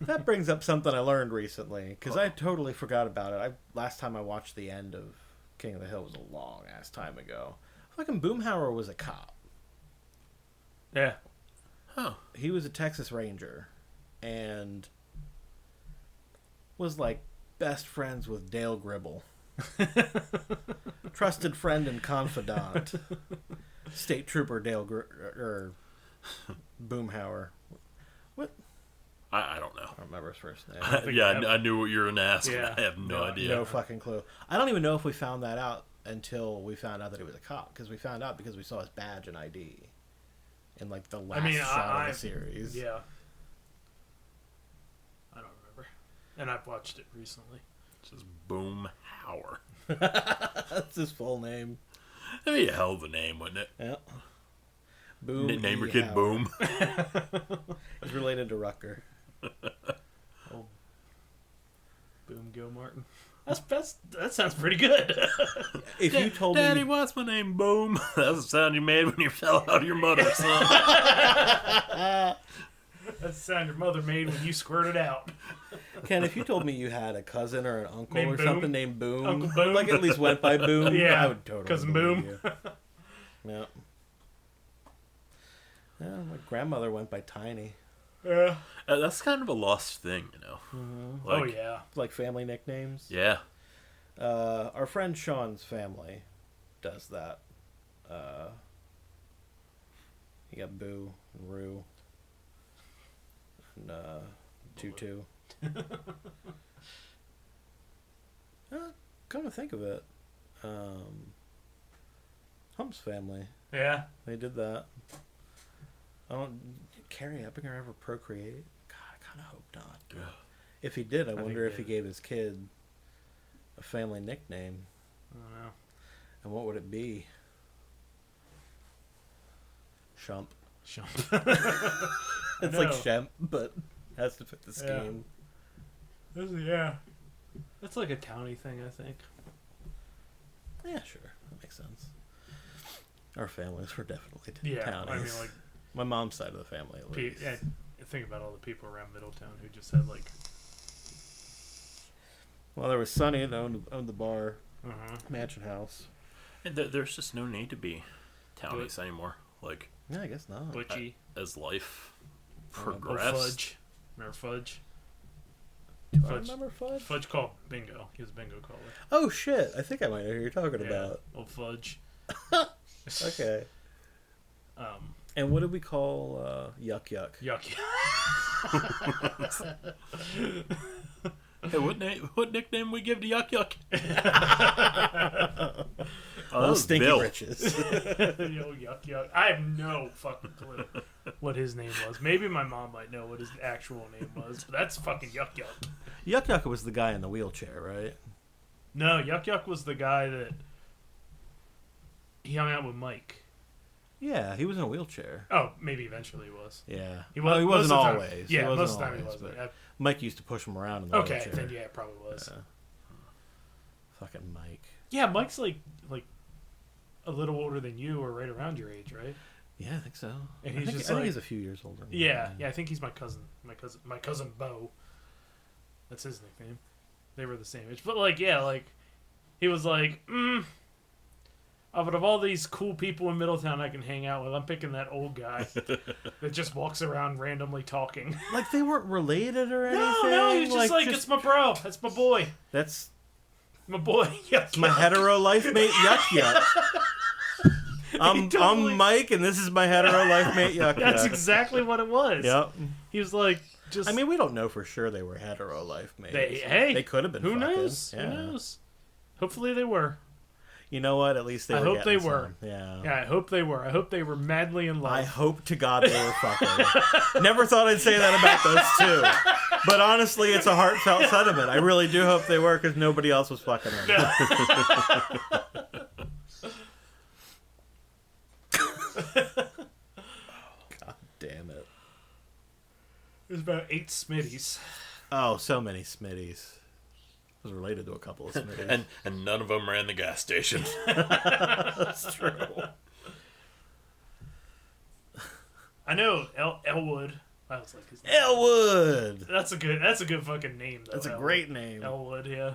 That brings up something I learned recently, because I totally forgot about it. Last time I watched the end of King of the Hill was a long ass time ago. Fucking Boomhauer was a cop. Yeah. huh. He was a Texas Ranger, and was like best friends with Dale Gribble. Trusted friend and confidant. State Trooper Boomhauer. What? I don't know. I don't remember his first name. Yeah, I knew what you were gonna ask. Yeah. I have no idea. No fucking clue. I don't even know if we found that out until we found out that he was a cop, because we found out because we saw his badge and ID in like the last shot of the series. Yeah. I don't remember. And I've watched it recently. Just Boom Hauer. That's his full name. That'd be a hell of a name, wouldn't it? Yeah. Boom. Name your E. kid Howard. Boom. He's related to Rucker. Oh. Boom Go Martin. That sounds pretty good. If you told Daddy, me, what's my name? Boom. That's the sound you made when you fell out of your mother, son. That's the sound your mother made when you squirted out. Ken, if you told me you had a cousin or an uncle Named or Boom? something named Boom, Uncle Boom? like at least went by Boom, Yeah, I would totally cousin believe Boom. you. Yeah. Yeah, my grandmother went by Tiny. Yeah. That's kind of a lost thing, you know. Oh, yeah. Like family nicknames. Yeah. Our friend Sean's family does that. You got Boo and Roo and Tutu. Come to think of it, Hump's family, Yeah. they did that. Carrie Eppinger ever procreate? God, I kind of hope not. Yeah. If he did, I think wonder he if he did. gave his kid a family nickname. I don't know. And what would it be? Shump. It's like No. Shemp, but has to fit the scheme. Yeah. That's like a county thing, I think. Yeah, sure. That makes sense. Our families were definitely Yeah. townies. I mean, like, My mom's side of the family, at least. yeah, think about all the people around Middletown who just had, like... Well, there was Sonny that owned the bar, Uh-huh. Mansion House. And there's just no need to be townies anymore. Like, Yeah, I guess not. Butchie. as life Oh, Oh, progressed. Fudge. Remember Fudge? Do I Fudge. remember Fudge? Fudge called Bingo. He was a bingo caller. Oh, shit. I think I might know who you're talking Yeah. about. Old Fudge. Okay. And what did we call Yuck Yuck? Yuck. Hey, what nickname we give to Yuck Yuck? Oh, that was Stinky Bill. Britches. Yo, Yuck. I have no fucking clue what his name was. Maybe my mom might know what his actual name was, but that's fucking Yuck. Yuck Yuck was the guy in the wheelchair, right? No, Yuck was the guy that he hung out with Mike. Yeah, he was in a wheelchair. Oh, maybe eventually he was. Yeah. He Well, he most wasn't of the time- always. Yeah, He wasn't most of the time he always, wasn't. but Mike used to push him around in the Okay, wheelchair. then yeah, it probably was. Yeah. Fucking Mike. Yeah, Mike's like a little older than you, or right around your age, right? Yeah, I think so. And I he's think, just I think like- he's a few years older. than Yeah, me. I think he's my cousin. My cousin Bo. That's his nickname. They were the same age, but like, yeah, like he was like, out of all these cool people in Middletown I can hang out with, I'm picking that old guy that just walks around randomly talking. Like they weren't related or anything. No, he was just like, it's my bro, that's my boy, that's my boy. Yuck, my yuck. hetero life mate. Yuck yuck. totally- I'm Mike, and this is my hetero life mate. Yuck That's yuck. exactly what it was. Yep. He was like, just. I mean, we don't know for sure they were hetero life mates. they could have been. Who fucking. knows? Yeah. Who knows? Hopefully they were. You know what? At least they I were. hope they getting were. some. Yeah. Yeah, I hope they were. I hope they were madly in love. I hope to God they were fucking. Never thought I'd say that about those two. But honestly, it's a heartfelt sentiment. I really do hope they were, because nobody else was fucking them. God damn it. There's about 8 Smitties. Oh, so many Smitties. I was related to a couple of Smitties. And none of them ran the gas station. That's true. I know Elwood. I was like, his name. Elwood! That's a good fucking name though. That's a Elwood. great name. Elwood, yeah.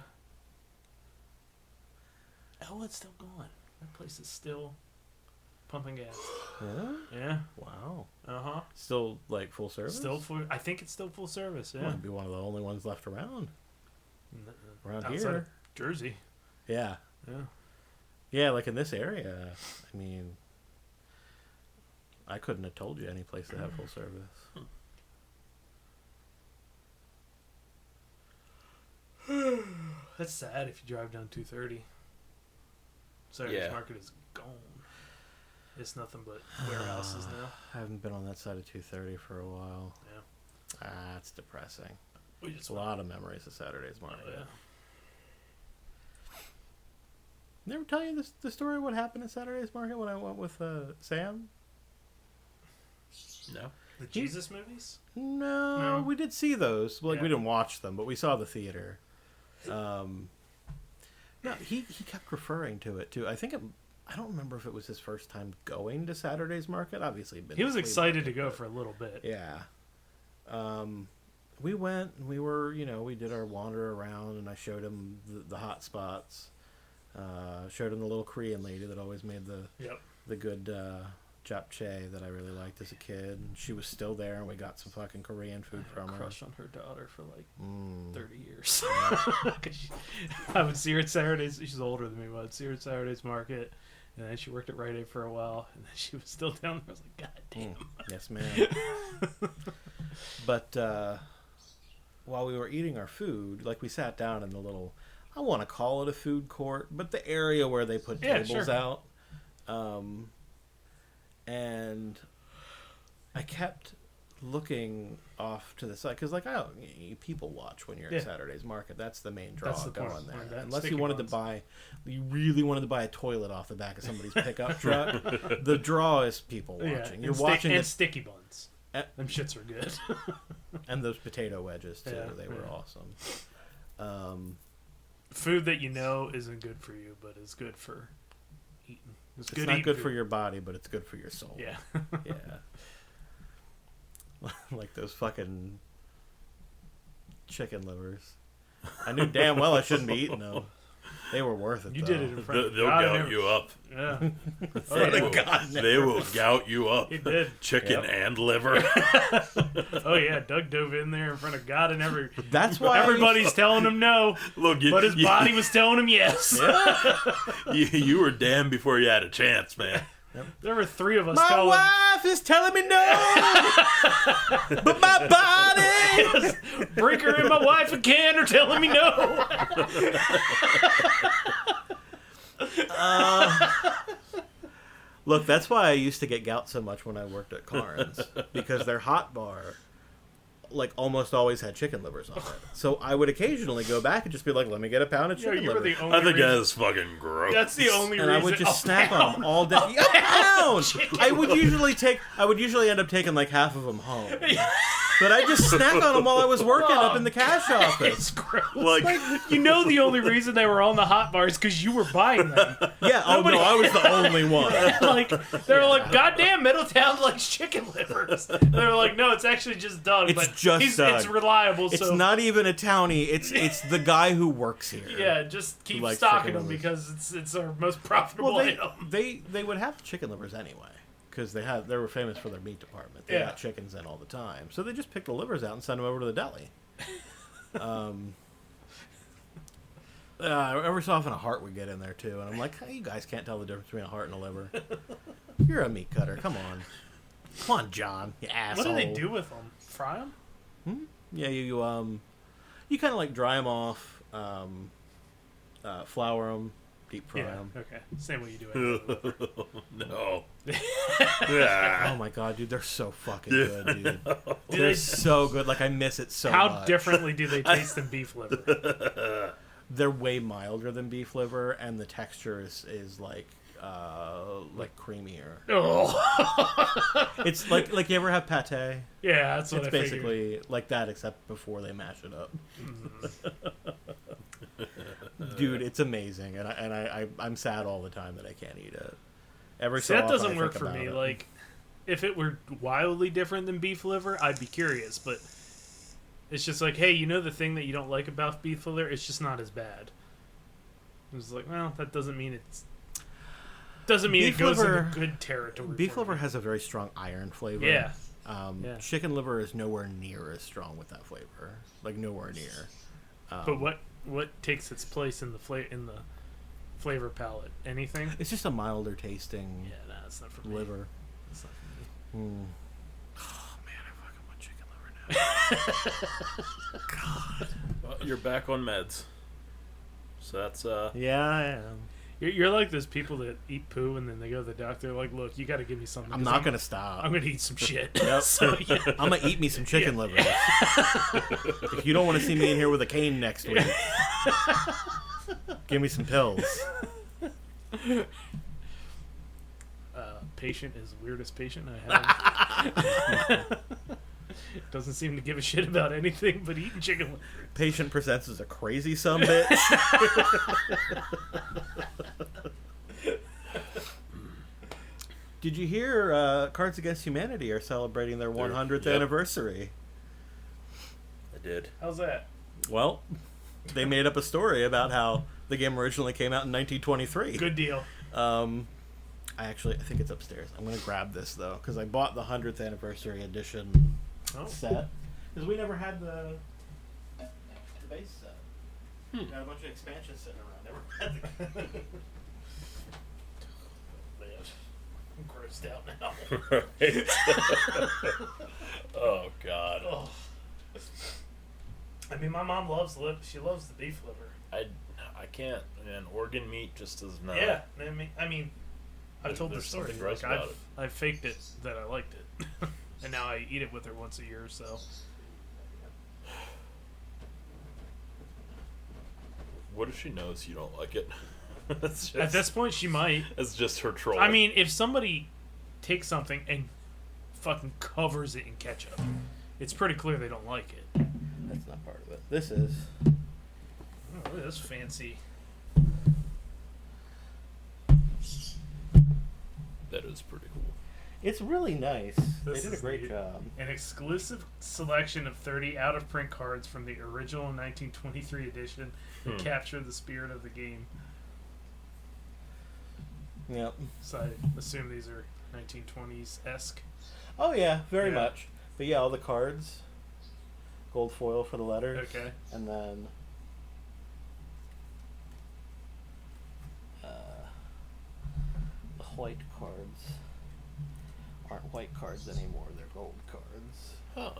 Elwood's still going. That place is still pumping gas. Huh? Yeah. Wow. Uh-huh. Still, like, full service? Still full. I think it's still full service, yeah. Might be one of the only ones left around. Around Outside here. of Jersey. Yeah. Yeah. Yeah, like in this area. I mean, I couldn't have told you any place that had full service. That's sad if you drive down 230. Saturday's Yeah. Market is gone. It's nothing but warehouses now. I haven't been on that side of 230 for a while. Yeah. That's depressing. We It's just a lot of memories of Saturday's Market. yeah. Never tell you the story of what happened at Saturday's Market when I went with Sam? No. The Jesus movies? No, No. we did see those. Like, Yeah. we didn't watch them, but we saw the theater. No, he kept referring to it, too. I don't remember if it was his first time going to Saturday's Market. Obviously, He was to excited to Flea go Market, for a little bit. but- Yeah. We went, and we were, we did our wander around, and I showed him the hot spots. Showed him the little Korean lady that always made Yep. the good japchae that I really liked as a kid. And she was still there, and we got some fucking Korean food from her. Crush on her daughter for like Mm. 30 years. 'Cause I would see her at Saturdays. She's older than me, but I'd see her at Saturday's Market. And then she worked at Rite Aid for a while. And then she was still down there. I was like, God damn. Yes, ma'am. But while we were eating our food, like, we sat down in the little, I want to call it a food court, but the area where they put Yeah, tables sure. out. And I kept looking off to the side, because, like, you people watch when you're Yeah. at Saturday's Market. That's the main draw That's the point. going there. Like that, Unless you sticky wanted buns. you really wanted to buy a toilet off the back of somebody's pickup truck. The draw is people watching. Yeah. You're and watching and it, sticky buns. Eh. Them shits are good. and those potato wedges too. Yeah, They were yeah. awesome. Food that you know isn't good for you, but is good for eating. It's good not eating good food. for your body, but it's good for your soul. Yeah. Yeah. Like those fucking chicken livers. I knew damn well I shouldn't be eating them. They were worth it. You though. did it in front They'll of God gout and you up. Yeah. They yeah. will, God, they will gout you up. He did. Chicken Yep. and liver. Oh yeah, Doug dove in there in front of God and That's why everybody's telling him no, Look, but his body was telling him yes. you were damned before you had a chance, man. There were 3 of us My telling wife is telling me no, but my body. Brinker and my wife again are telling me no. Look, that's why I used to get gout so much when I worked at Carnes, because their hot bar, like, almost always had chicken livers on it. So I would occasionally go back and just be like, "Let me get a pound of Yo, chicken you were livers." the only I think reason. that's fucking gross. That's the only And reason. I would just a snack on pound. them all day. A pound. I would usually end up taking like half of them home. but I just snack on them while I was working up in the cash office. It's gross. Like, You know the only reason they were on the hot bar is because you were buying them. yeah, Nobody- oh no, I was the only one. Like, they were like, goddamn, Middletown likes chicken livers. They were like, no, it's actually just Doug. It's but just Doug. It's reliable, It's so... not even a townie. It's the guy who works here. Yeah, just keep likes stocking chicken them livers. because it's our most profitable Well, item. they would have chicken livers anyway because they were famous for their meat department. They Yeah. got chickens in all the time, so they just pick the livers out and send them over to the deli. Every so often a heart would get in there too, and I'm like, hey, you guys can't tell the difference between a heart and a liver. You're a meat cutter. Come on, John. You asshole. What do they do with them? Fry them? Yeah, you kind of like dry them off, flour them, deep fry them. Okay. Same way you do it. No. Oh my god, dude, they're so fucking good, dude. They're so good. Like, I miss it so How much. differently do they taste than beef liver? They're way milder than beef liver, and the texture is like creamier. Oh. It's like you ever have pate? Yeah, that's what It's I figured. basically like that, except before they mash it up. Dude, it's amazing, and I'm sad all the time that I can't eat it. Every See, so that often doesn't I work think for about me. it. Like, if it were wildly different than beef liver, I'd be curious. But it's just like, hey, you know the thing that you don't like about beef liver? It's just not as bad. It's like, well, that doesn't mean Beef it goes liver- into good territory. beef for liver me. has a very strong iron flavor. Yeah. Yeah. Chicken liver is nowhere near as strong with that flavor. Like, nowhere near. But what takes its place in the flavor palette? Anything? It's just a milder tasting Yeah, nah, it's not for me. liver. It's not for me. Oh man, I fucking want chicken liver now. Well, you're back on meds. So that's Yeah, I am. You're like those people that eat poo and then they go to the doctor like, look, you got to give me something. I'm 'cause not gonna stop. I'm gonna eat some shit. Yep. So yeah. I'm gonna eat me some chicken liver. If you don't want to see me in here with a cane next week, give me some pills. Patient is the weirdest patient I have. Doesn't seem to give a shit about anything but eating chicken liver. Patient presents as a crazy sumbitch. Did you hear Cards Against Humanity are celebrating their 100th Yep. anniversary? I did. How's that? Well, they made up a story about how the game originally came out in 1923. Good deal. I think it's upstairs. I'm going to grab this, though, because I bought the 100th anniversary edition Oh. set. Because we never had the base set. Got a bunch of expansions sitting around. Never had the... Man, I'm grossed out now. Oh God. Oh. I mean, my mom loves she loves the beef liver. I can't. Man, organ meat just does not. Yeah, I mean, I've told the There's story. something gross Like, about it. I've faked it that I liked it, and now I eat it with her once a year. So What if she knows you don't like it? That's just, at this point, she might. It's just her troll. I mean, if somebody takes something and fucking covers it in ketchup, it's pretty clear they don't like it. That's not part of it. This is... Oh, look at this fancy. that is pretty cool. It's really nice. This They did a is great neat. job. An exclusive selection of 30 out-of-print cards from the original 1923 edition that capture the spirit of the game. Yep. So I assume these are 1920s-esque. Oh, yeah, very Yeah. much. But yeah, all the cards. Gold foil for the letters. Okay. And then... the white cards aren't white cards anymore. They're gold cards. Huh.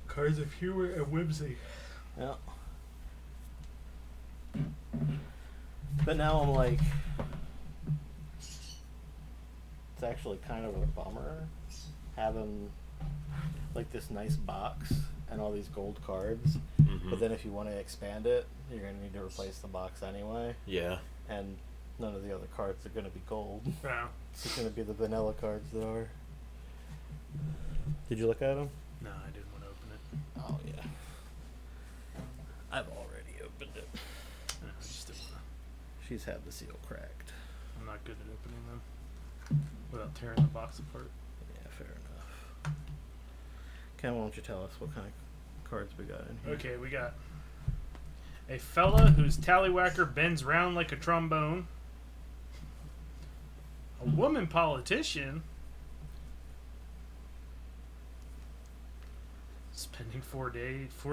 Cards of humor and whimsy. Yeah. But now I'm like... It's actually kind of a bummer having like this nice box and all these gold cards. Mm-hmm. But then if you want to expand it, you're going to need to replace the box anyway. Yeah. And None of the other cards are going to be gold. No. It's going to be the vanilla cards that are. Did you look at them? No, I didn't want to open it. Oh, yeah. I've already opened it. No, I just didn't want She's had the seal cracked. to. I'm not good at opening them without tearing the box apart. Yeah, fair enough. Ken, why don't you tell us what kind of cards we got in here? Okay, we got a fella whose tallywhacker bends round like a trombone. A woman politician. Spending 4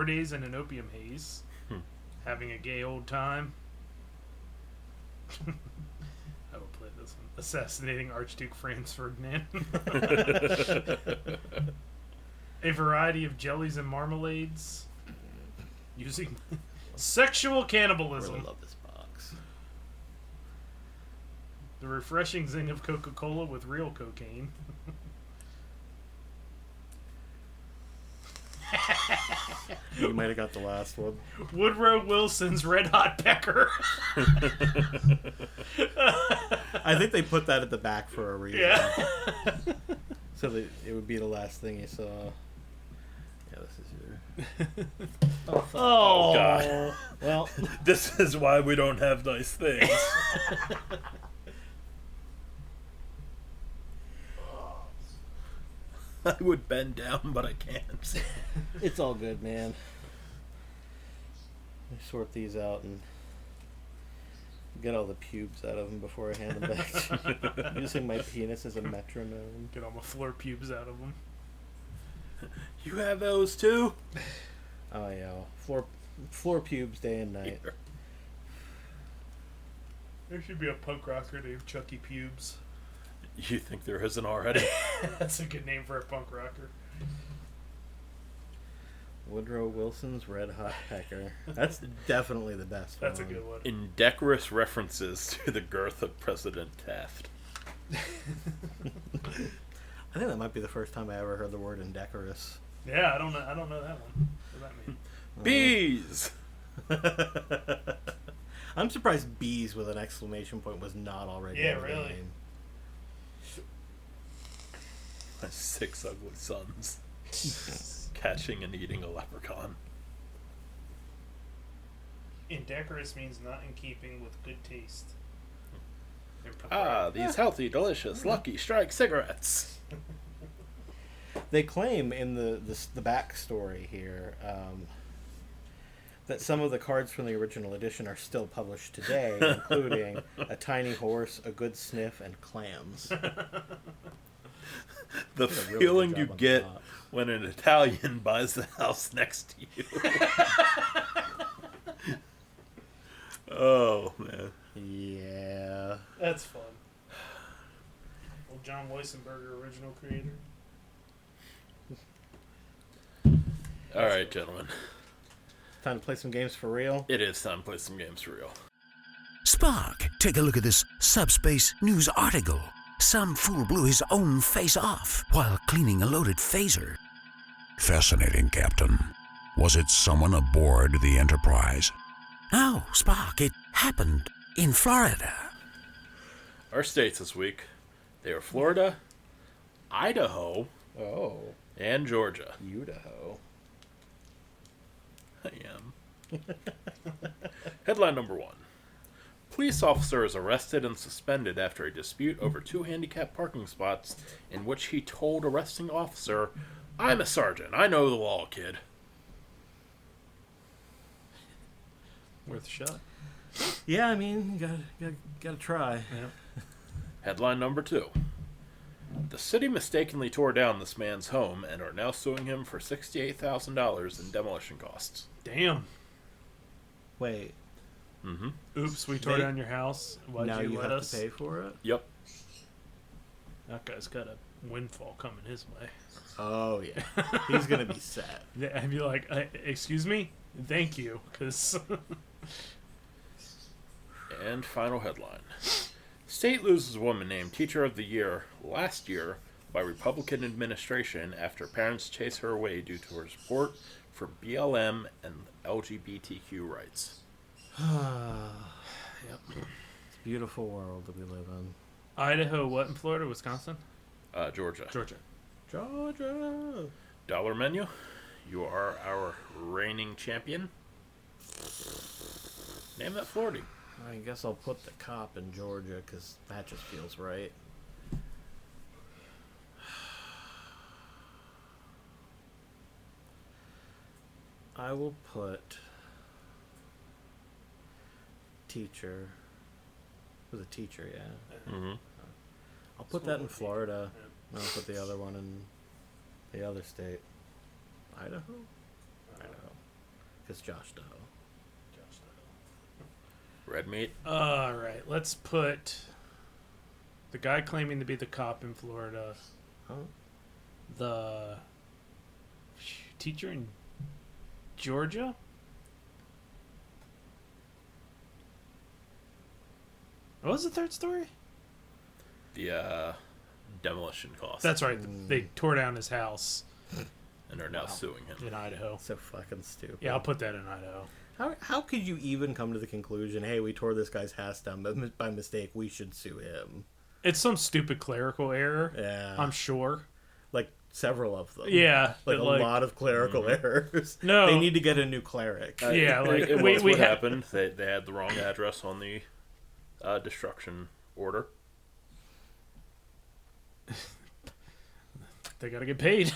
days in an opium haze. Having a gay old time. I will play this one. Assassinating Archduke Franz Ferdinand. A variety of jellies and marmalades. Using sexual I cannibalism. really love this box. The refreshing zing of Coca-Cola with real cocaine. You might have got the last one. Woodrow Wilson's Red Hot Pecker. I think they put that at the back for a reason. Yeah. So that it would be the last thing you saw. Yeah, this is your. Oh, God. Well, This is why we don't have nice things. I would bend down, but I can't. it's all good, man. I sort these out and get all the pubes out of them before I hand them back. Using my penis as a metronome. Get all my floor pubes out of them. You have those too? Oh yeah, floor pubes day and night. Here. There should be a punk rocker named Chucky Pubes. You think there isn't already? That's a good name for a punk rocker. Woodrow Wilson's Red Hot Pecker. That's definitely the best That's a one. good one. Indecorous references to the girth of President Taft. I think that might be the first time I ever heard the word indecorous. Yeah, I don't know that one. What does that mean? Bees! I'm surprised bees with an exclamation point was not already Yeah, in the really. name. My 6 ugly sons. Catching and eating a leprechaun. Indecorous means not in keeping with good taste. Ah, these healthy, delicious, Lucky Strike cigarettes. They claim in the backstory here that some of the cards from the original edition are still published today, including a tiny horse, a good sniff, and clams. The Did a really feeling good you job on the get top. when an Italian buys the house next to you. Oh, man. Yeah. That's fun. Old John Weissenberger, original creator. All right, gentlemen. Time to play some games for real. It is time to play some games for real. Spock, take a look at this subspace news article. Some fool blew his own face off while cleaning a loaded phaser. Fascinating, Captain. Was it someone aboard the Enterprise? No, Spock, it happened in Florida. Our states this week, they are Florida, Idaho, Oh, and Georgia. Idaho. I am. Headline number 1. Police officer is arrested and suspended after a dispute over 2 handicapped parking spots in which he told arresting officer, "I'm a sergeant. I know the law, kid." Worth a shot. Yeah, I mean, gotta try. Yeah. Headline number 2. The city mistakenly tore down this man's home and are now suing him for $68,000 in demolition costs. Damn. Wait, Mm-hmm. Oops, we tore down your house. Why'd now you you let have us? to pay for it? Yep. That guy's got a windfall coming his way. Oh, yeah. He's gonna be set. Yeah, I'd be like, excuse me? Thank you, because... And final headline. State loses woman named Teacher of the Year last year by Republican administration after parents chase her away due to her support for BLM and LGBTQ rights. Yep. beautiful world that we live in. Idaho, what in Florida? Wisconsin? Georgia. Georgia. Dollar menu. You are our reigning champion. Name that Florida. I guess I'll put the cop in Georgia because that just feels right. I will put teacher. It was a teacher, yeah. Mm-hmm. I'll put that in Florida. And I'll put the other one in the other state. Idaho? Idaho. Because Josh Daho. Red meat. All right, let's put the guy claiming to be the cop in Florida. Huh? The teacher in Georgia. What was the third story? The demolition cost. That's right. They tore down his house And are now suing him. in Idaho. So fucking stupid. Yeah, I'll put that in Idaho. How could you even come to the conclusion, hey, we tore this guy's house down, but by mistake, we should sue him? It's some stupid clerical error. Yeah. I'm sure. Like, several of them. Yeah. Like, that, a lot of clerical errors. No. They need to get a new cleric. Yeah, like, it we was what had- happened. They had the wrong address on the destruction order. They gotta get paid.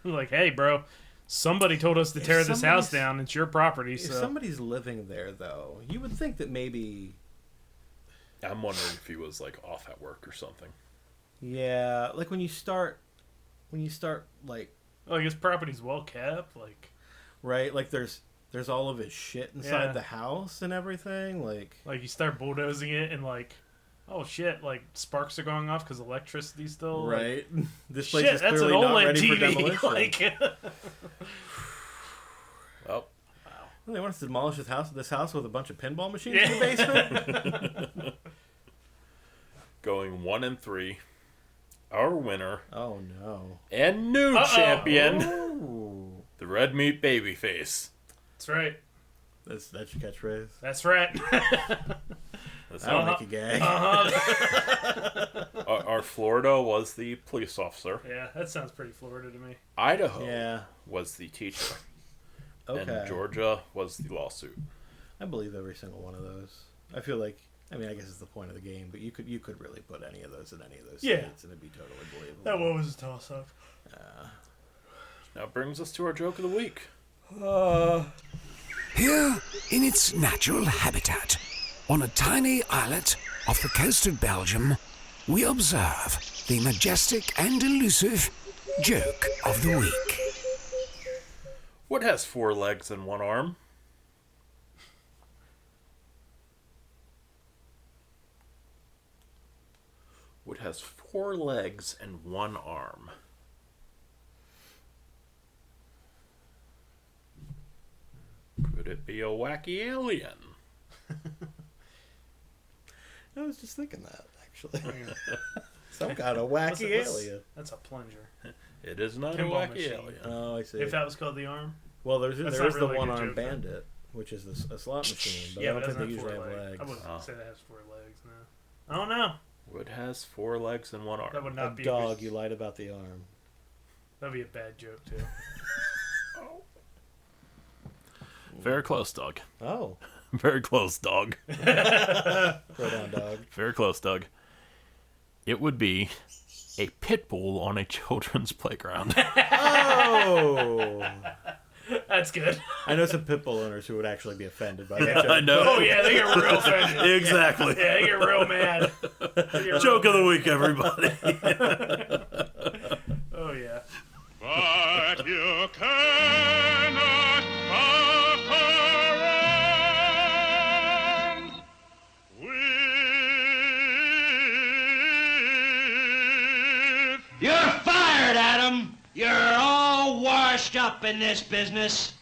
Like, hey, bro, somebody told us to tear this house down. It's your property, If so somebody's living there, though, you would think that maybe... I'm wondering if he was like off at work or something. Yeah, like when you start, like... like his property's well kept. Like Right? Like, there's all of his shit inside Yeah. the house and everything. Like you start bulldozing it and like, oh shit, like sparks are going off because electricity's still like, right? This place shit, is that's an clearly not OLED ready for TV. demolition. Like, Well, Well, they want us to demolish this house with a bunch of pinball machines in the basement? going 1-3. Our winner Oh, no. and new champion, Ooh. the Red Meat Babyface. that's right. That's your catchphrase? That's right. That's That'll how make you gag. our Florida was the police officer. Yeah, that sounds pretty Florida to me. Idaho Yeah. was the teacher. Okay. And Georgia was the lawsuit. I believe every single one of those. I feel like, I mean, I guess it's the point of the game, but you could really put any of those in any of those Yeah. states and it'd be totally believable. That one was a toss-up. Now brings us to our joke of the week. Here, in its natural habitat, on a tiny islet off the coast of Belgium, we observe the majestic and elusive joke of the week. What has 4 legs and 1 arm? What has 4 legs and 1 arm? Could it be a wacky alien? I was just thinking that, actually. Some kind of wacky alien. That's a plunger. It is not Pinball a wacky machine. alien. Oh, I see. If that was called the arm. Well, there That's is not the really a good one-armed joke, though. bandit, which is a slot machine, but Yeah, I but don't think that's they not usually 4 have legs. legs. I wouldn't Oh. say that has 4 legs now. I don't know. What has 4 legs and 1 arm? That would A not be dog, A good, you lied about the arm. that'd be a bad joke too. Very close, dog. Oh, Very close, dog. throw down dog. Very close, Doug. It would be a pit bull on a children's playground. Oh! That's good. I know some pit bull owners who would actually be offended by that joke. I know. Oh yeah, they get real offended. Exactly. Yeah, they get real mad. They get Joke real of the week, everybody. mad. Oh yeah. But you cannot fuck around with. You're fired, Adam. You're all washed up in this business.